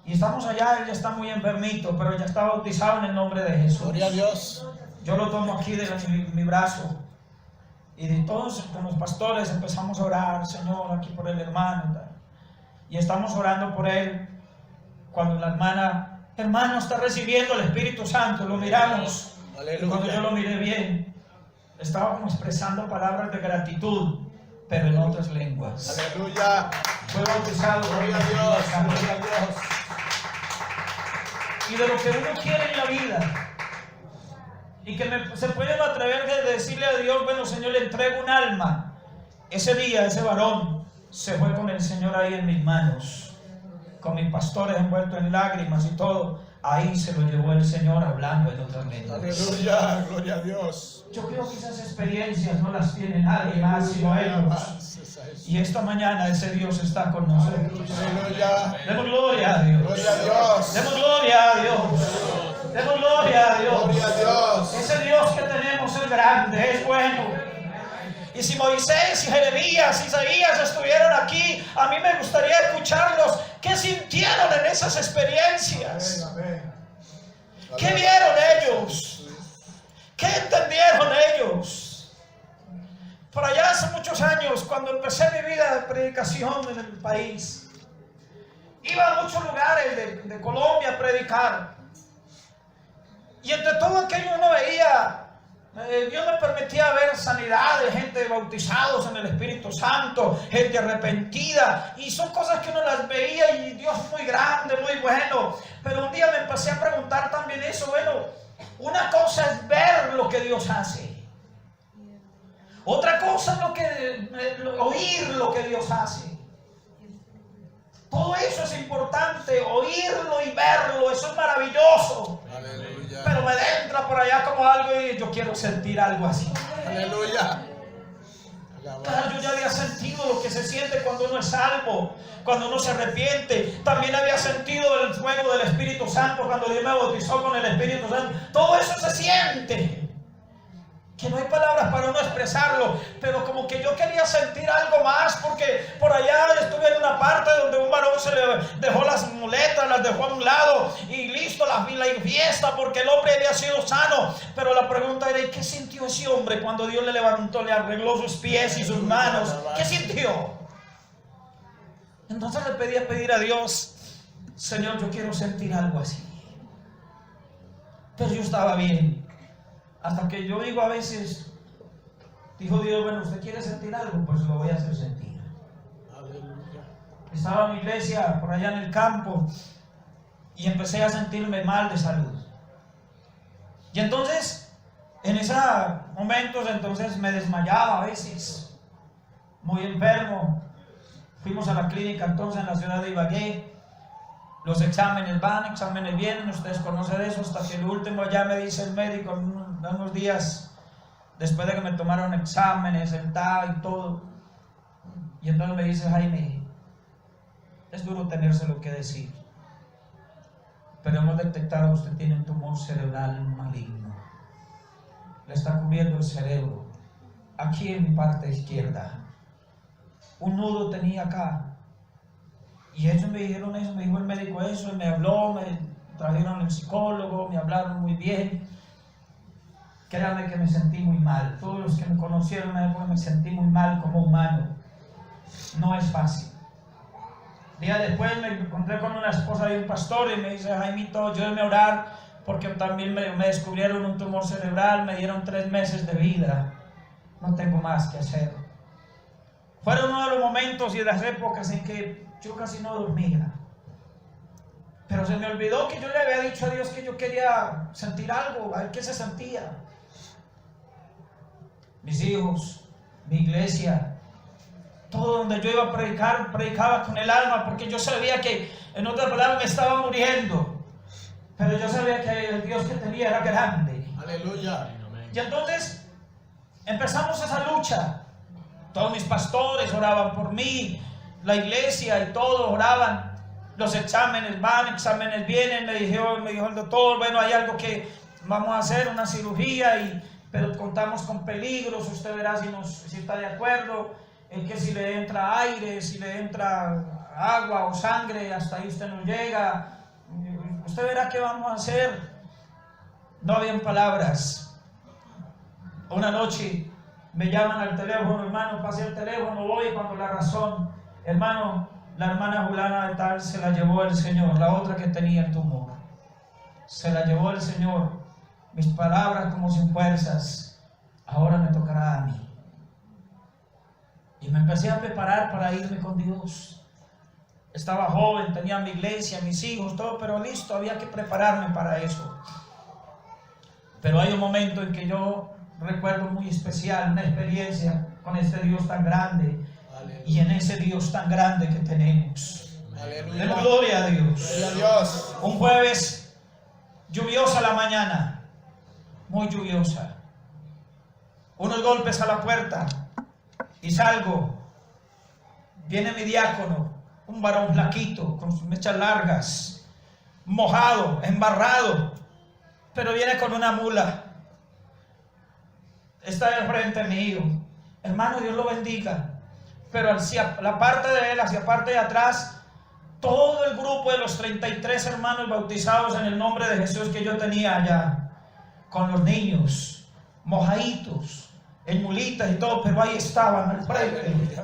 Y estamos allá, él ya está muy enfermito, pero ya está bautizado en el nombre de Jesús. Gloria a Dios. Yo lo tomo aquí de mi brazo. Y de todos con los pastores empezamos a orar: Señor, aquí por el hermano. Y estamos orando por él. Cuando la hermano está recibiendo el Espíritu Santo, lo miramos. Aleluya. Y cuando yo lo miré bien, estaba como expresando palabras de gratitud, pero en otras lenguas. Aleluya. Fue bautizado. Gloria a Dios. Gloria a Dios. Y de lo que uno quiere en la vida, y que se puede atrever a decirle a Dios: bueno, Señor, le entrego un alma. Ese día ese varón se fue con el Señor ahí en mis manos, con mis pastores envueltos en lágrimas y todo. Ahí se lo llevó el Señor hablando en otras lenguas. Aleluya. Gloria a Dios. Yo creo que esas experiencias no las tiene nadie más sino ellos. Y esta mañana ese Dios está con nosotros. Aleluya. Demos gloria a Dios. Gloria a Dios. Demos gloria a Dios. Demos gloria a Dios. Gloria a Dios. Ese Dios que tenemos es grande, es bueno. Y si Moisés y Jeremías y Isaías estuvieran aquí, a mí me gustaría escucharlos. ¿Qué sintieron en esas experiencias? Amén. ¿Qué vieron ellos? ¿Qué entendieron ellos? Por allá hace muchos años, cuando empecé mi vida de predicación en el país, iba a muchos lugares de Colombia a predicar. Y entre todo aquello uno veía, Dios me permitía ver sanidad de gente bautizados en el Espíritu Santo, gente arrepentida, y son cosas que uno las veía y Dios es muy grande, muy bueno. Pero un día me empecé a preguntar también eso: bueno, una cosa es ver lo que Dios hace, otra cosa es oír lo que Dios hace. Todo eso es importante, oírlo y verlo, eso es maravilloso. Aleluya. Pero me entra por allá como algo y yo quiero sentir algo así. Aleluya. Claro, yo ya había sentido lo que se siente cuando uno es salvo, cuando uno se arrepiente. También había sentido el fuego del Espíritu Santo cuando Dios me bautizó con el Espíritu Santo. Todo eso se siente, que no hay palabras para uno expresarlo, pero como que yo quería sentir algo más, porque por allá estuve en una parte donde un varón se le dejó las muletas, las dejó a un lado y listo, la fiesta, porque el hombre había sido sano. Pero la pregunta era: ¿y qué sintió ese hombre cuando Dios le levantó, le arregló sus pies y sus manos? ¿Qué sintió? Entonces le pedí a Dios: Señor, yo quiero sentir algo así. Pero yo estaba bien. Hasta que yo digo a veces, dijo Dios: bueno, ¿usted quiere sentir algo? Pues lo voy a hacer sentir. Aleluya. Estaba en mi iglesia por allá en el campo y empecé a sentirme mal de salud. Y entonces, en esos momentos, entonces me desmayaba a veces, muy enfermo. Fuimos a la clínica entonces en la ciudad de Ibagué. Los exámenes van, exámenes vienen, ustedes conocen eso, hasta que el último ya me dice el médico, unos días después de que me tomaron exámenes, el TAC y todo. Y entonces me dice: Jaime, es duro tenérselo que decir, pero hemos detectado que usted tiene un tumor cerebral maligno. Le está cubriendo el cerebro, aquí en mi parte izquierda. Un nudo tenía acá. Y ellos me dijeron eso, me dijo el médico eso, y me habló, me trajeron el psicólogo, me hablaron muy bien. Créanme que me sentí muy mal. Todos los que me conocieron en la época me sentí muy mal como humano. No es fácil. Días después me encontré con una esposa de un pastor y me dice: Jaimito, ayúdame a orar porque también me descubrieron un tumor cerebral, me dieron 3 meses de vida. No tengo más que hacer. Fueron uno de los momentos y de las épocas en que yo casi no dormía. Pero se me olvidó que yo le había dicho a Dios que yo quería sentir algo, a ver qué se sentía. Mis hijos, mi iglesia, todo donde yo iba a predicar, predicaba con el alma, porque yo sabía que, en otras palabras, me estaba muriendo. Pero yo sabía que el Dios que tenía era grande. Aleluya. Y entonces empezamos esa lucha. Todos mis pastores oraban por mí, la iglesia y todos oraban. Los exámenes van, exámenes vienen. Me dijo el doctor: bueno, hay algo que vamos a hacer, una cirugía, pero contamos con peligros. Usted verá si está de acuerdo. Que si le entra aire, si le entra agua o sangre, hasta ahí usted no llega. Usted verá qué vamos a hacer. No habían palabras. Una noche me llaman al teléfono: hermano, pase el teléfono, voy. Cuando la razón: hermano, la hermana Julana de tal se la llevó el Señor, la otra que tenía el tumor. Se la llevó el Señor. Mis palabras como sin fuerzas. Ahora me tocará a mí. Y me empecé a preparar para irme con Dios. Estaba joven, tenía mi iglesia, mis hijos, todo, pero listo, había que prepararme para eso. Pero hay un momento en que yo recuerdo muy especial, una experiencia con este Dios tan grande. Aleluya. Y en ese Dios tan grande que tenemos. Aleluya. Demos gloria a Dios. Gloria a Dios. Un jueves, lluviosa la mañana, muy lluviosa. Unos golpes a la puerta. Y salgo, viene mi diácono, un varón flaquito, con sus mechas largas, mojado, embarrado, pero viene con una mula. Está de frente mío. Hermano, Dios lo bendiga. Pero hacia la parte de él, hacia la parte de atrás, todo el grupo de los 33 hermanos bautizados en el nombre de Jesús que yo tenía allá, con los niños, mojaditos, en mulitas y todo, pero ahí estaban al frente.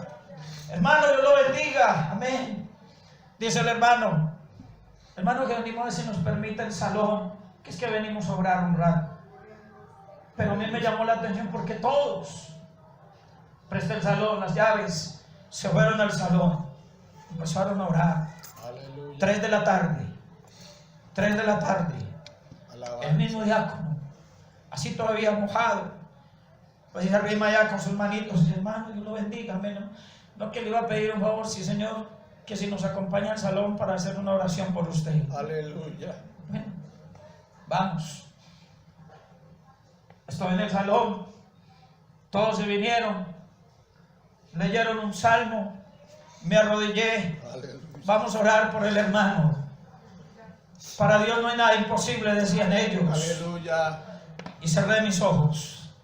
Hermano, Dios lo bendiga, amén. Dice el hermano que venimos a ver si nos permite el salón, que es que venimos a orar un rato. Pero a mí me llamó la atención porque todos, presté el salón, las llaves, se fueron al salón, empezaron a orar. Aleluya. 3 de la tarde. Alabanza. El mismo diácono, así todavía mojado, pues se arrima allá con sus manitos: hermano, Dios lo bendiga, amén. No, que le iba a pedir un favor, sí, Señor, que si nos acompaña al salón para hacer una oración por usted. Aleluya. Bueno, vamos. Estoy en el salón, todos se vinieron, leyeron un salmo, me arrodillé. Aleluya. Vamos a orar por el hermano. Para Dios no hay nada imposible, decían ellos. Aleluya. Y cerré mis ojos.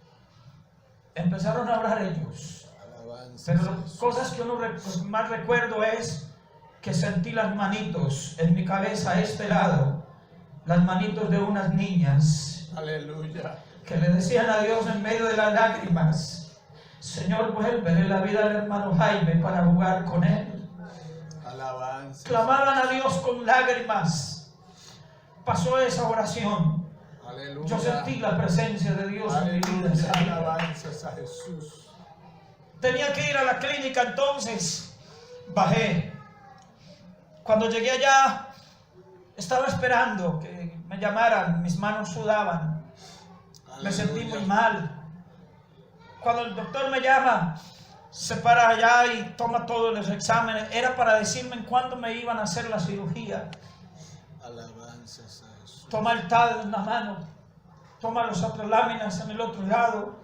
Empezaron a orar ellos. Alabanza. Pero las cosas que uno más recuerdo es que sentí las manitos en mi cabeza a este lado, las manitos de unas niñas. Aleluya. Que le decían a Dios en medio de las lágrimas: Señor, vuélvele la vida al hermano Jaime para jugar con él. Alabanza. Clamaban a Dios con lágrimas. Pasó esa oración. Aleluya. Yo sentí la presencia de Dios en mi vida. Alabanzas a Jesús. Tenía que ir a la clínica, entonces bajé. Cuando llegué allá, estaba esperando que me llamaran, mis manos sudaban, me sentí muy mal. Cuando el doctor me llama, se para allá y toma todos los exámenes, era para decirme en cuándo me iban a hacer la cirugía. Alabanzas a Jesús. Toma el TAD en una mano, toma las otras láminas en el otro lado,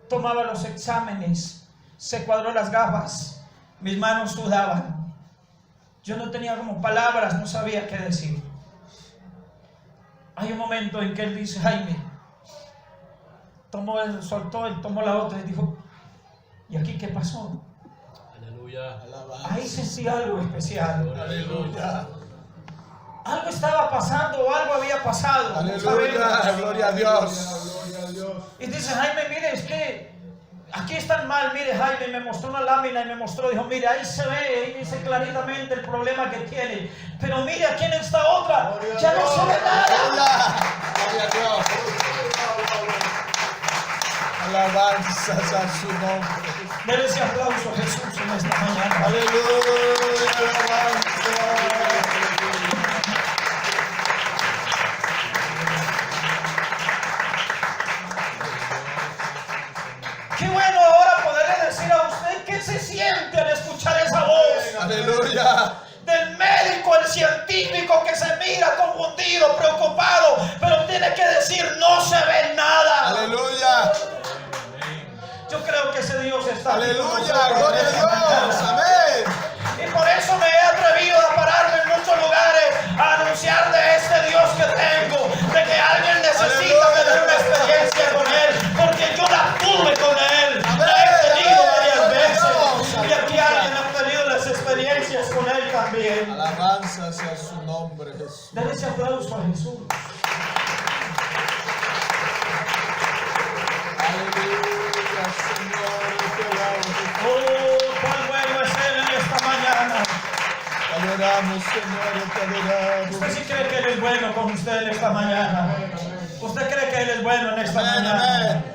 tomaba los exámenes, se cuadró las gafas, mis manos sudaban. Yo no tenía como palabras, no sabía qué decir. Hay un momento en que él dice, Jaime, soltó y tomó la otra y dijo, ¿y aquí qué pasó? Aleluya. Ahí sentí algo especial. Aleluya. Algo estaba pasando o algo había pasado. No Aleluya. sabemos. Gloria a Dios. Y dice, Jaime, mire, es que aquí están mal. Mire, Jaime me mostró una lámina y me mostró, dijo, mire, ahí se ve, ahí dice claramente el problema que tiene. Pero mire, aquí en esta otra, ya no se ve nada. Gloria a Dios. Alabanzas a su nombre. Dele ese aplauso a Jesús en esta mañana. Aleluya. Alabanza. Qué bueno ahora poderle decir a usted qué se siente al escuchar esa voz. Aleluya. Del médico, el científico que se mira confundido, preocupado, pero tiene que decir, no se ve nada. Aleluya. Yo creo que ese Dios está aquí con Aleluya. nosotros Gloria en a esta mañana. Dios. Amén. Y por eso me he atrevido a pararme en muchos lugares a anunciar de este Dios que tengo, de que alguien necesita Aleluya. tener una experiencia con Él, porque yo la tuve con Él, la he tenido varias veces, y aquí alguien ha tenido las experiencias con Él también. Alabanzas a su nombre, Jesús. Denle ese aplauso a Jesús. Aleluya, Señor, te alabamos. Oh, cuán bueno es Él en esta mañana. Te adoramos, Señor, te adoramos. ¿Usted sí cree que Él es bueno con usted en esta mañana? ¿Usted cree que Él es bueno en esta Amén, mañana? amén.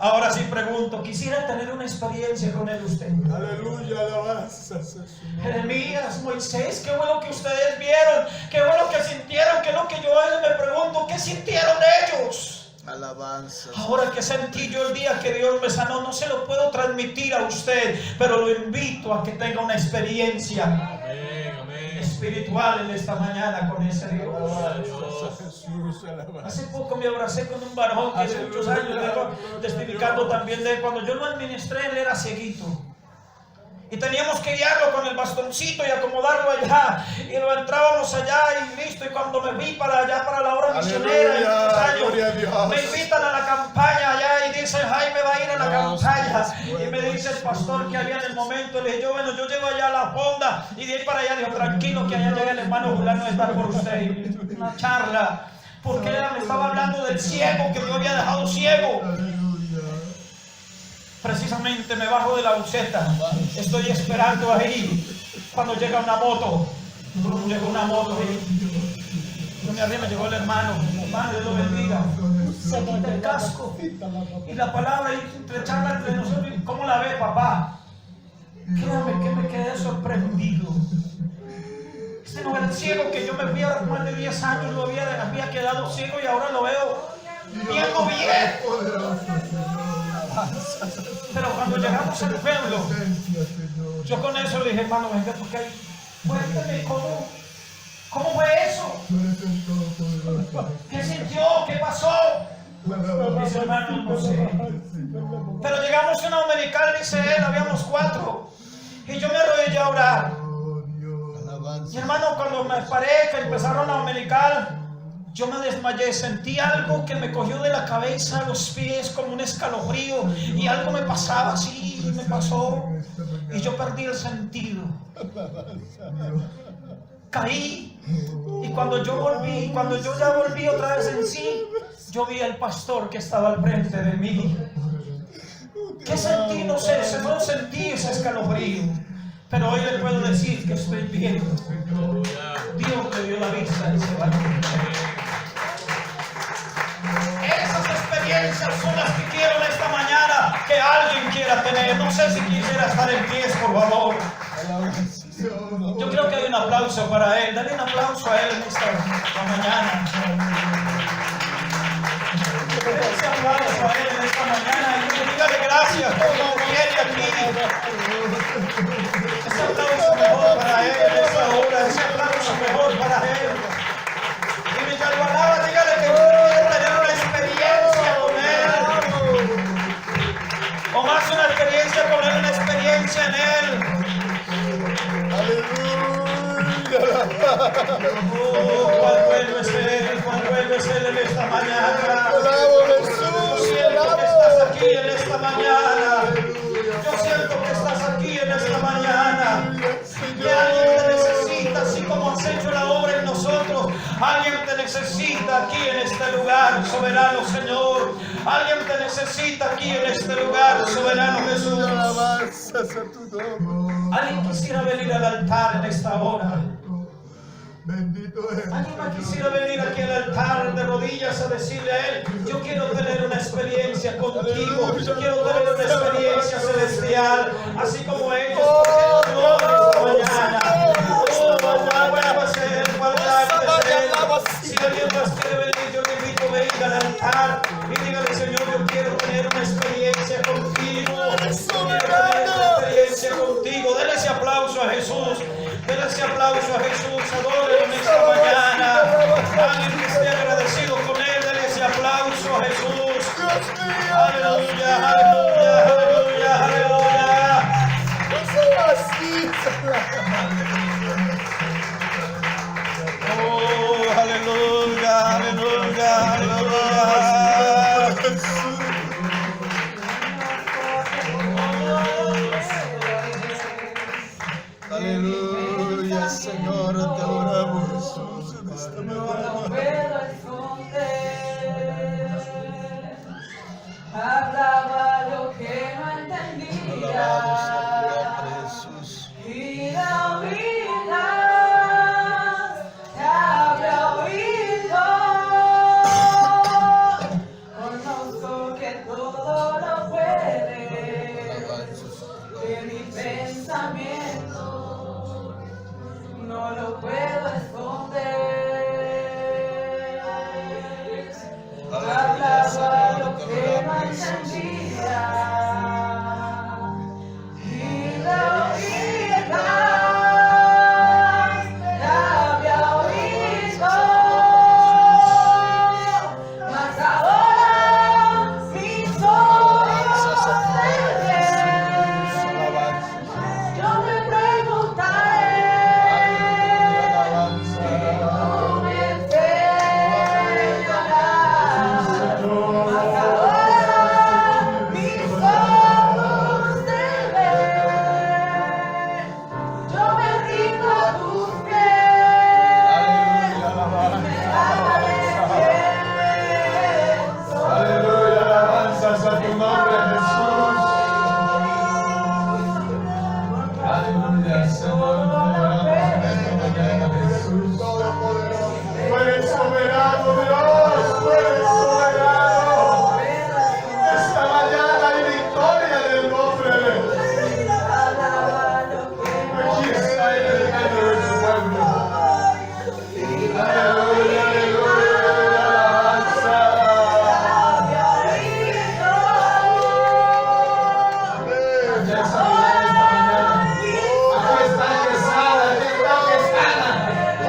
Ahora sí pregunto, quisiera tener una experiencia con Él usted. Aleluya, alabanzas a su nombre. Jeremías, Moisés, qué bueno que ustedes vieron, qué bueno que sintieron, que es lo que yo me pregunto, ¿qué sintieron ellos? Alabanzas. Ahora que sentí yo el día que Dios me sanó, no se lo puedo transmitir a usted, pero lo invito a que tenga una experiencia Amén, amén. espiritual en esta mañana con ese Dios. Alabanzas a Jesús, alabanzas. Hace poco me abracé con un varón que hace muchos años vengo testificando también de él. Cuando yo lo administré, él era cieguito. Y teníamos que guiarlo con el bastoncito y acomodarlo allá. Y lo entrábamos allá y listo. Y cuando me vi para allá, para la obra misionera, en Aleluya, unos años, gloria a Dios. me invitan a la campaña allá y dicen, Jaime va a ir a la Dios, campaña. Dios, Y me dice el pastor que había en el momento, le dije yo, bueno, yo llego allá a la fonda. Y de ahí para allá, dijo, tranquilo que allá llega el hermano Julano a estar por usted. Y una charla. Porque me estaba hablando del ciego, que yo había dejado ciego. Precisamente me bajo de la buceta, estoy esperando ahí cuando llega una moto. Llegó una moto y yo me arriba, llegó el hermano, Dios lo bendiga. Se quita el casco y la palabra y entre charla entre nosotros, ¿cómo la ve, papá? Créame que me quedé sorprendido. Este no era el ciego que yo me vi hace más de 10 años, lo había quedado ciego y ahora lo veo viendo bien. Pero cuando llegamos al pueblo, yo con eso le dije, hermano, venga, porque ahí, cuéntame cómo fue eso. ¿Qué sintió? ¿Qué pasó? Dice, hermano, no sé. Pero llegamos a una dominical, dice él, habíamos 4. Y yo me arrodillé a orar. Y hermano, cuando me paré, que empezaron la dominical, yo me desmayé, sentí algo que me cogió de la cabeza a los pies como un escalofrío y algo me pasaba así, me pasó y yo perdí el sentido. Caí y cuando yo ya volví otra vez en sí, yo vi al pastor que estaba al frente de mí. ¿Qué sentí? No sé, no sentí ese escalofrío, pero hoy le puedo decir que estoy viendo. Dios me dio la vista y se va. Esas experiencias son las que quiero en esta mañana que alguien quiera tener. No sé si quisiera estar en pies, por favor. Yo creo que hay un aplauso para él. Dale un aplauso a él en esta mañana. Dale ese aplauso a él en esta mañana. Y dígale gracias por lo que viene aquí. Ese aplauso mejor para él en esta hora. Ese aplauso mejor para él. Y mientras lo alaba, dígale que quiero tener una experiencia con él. O más una experiencia con él, una experiencia en él. Oh, cuán bueno es él en esta mañana. Yo siento que estás aquí en esta mañana. Yo siento que estás aquí en esta mañana. Que alguien te necesita, así como has hecho la obra en nosotros. Alguien te necesita aquí en este lugar, soberano Señor. Alguien te necesita aquí en este lugar, soberano Jesús. Alguien quisiera venir al altar en esta hora. Alguien más quisiera venir aquí al altar de rodillas a decirle a él: yo quiero tener una experiencia contigo, yo quiero tener una experiencia celestial, así como ellos, porque no esta mañana. Oh, cuán bueno es él, cuán grande es él. Si alguien más quiere venir, yo le invito, venga al altar y dígale: Señor, yo quiero tener una experiencia contigo, Dele ese aplauso a Jesús. Dele ese aplauso a Jesús. Adórelo en esta mañana. Alguien que esté agradecido con él, dele ese aplauso a Jesús. Aleluya, aleluya, aleluya, aleluya. Oh, aleluya, aleluya, aleluya. Aleluya, Señor, te adoramos, Jesús, en esta mañana. Hablaba lo que no entendía. Jesús. Y la humildad te había oído. Conozco que todo lo puede. Que mi pensamiento no lo puedo esconder. Hablaba lo que no entendía. Y la humildad te había oído. Mas ahora mis ojos te ven. Yo me preguntaré. Aleluya, alabanzas a tu nombre, Jesús. Aleluya, Señor, te adoramos en esta mañana, Jesús. Tú eres soberano, Dios, tú eres soberano. Esta mañana hay victoria del nombre. Aquí está el reino de su pueblo. Aleluya, aleluya, alabanza. Ya es sanidad esta mañana. Aquí está el que sana, aquí está el que sana.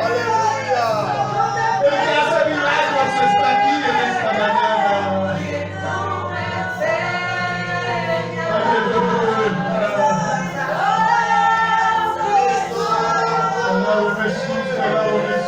Aleluya. El que hace milagros está aquí en esta mañana. Aleluya. Te alabo, Jesús, te alabo, Jesús.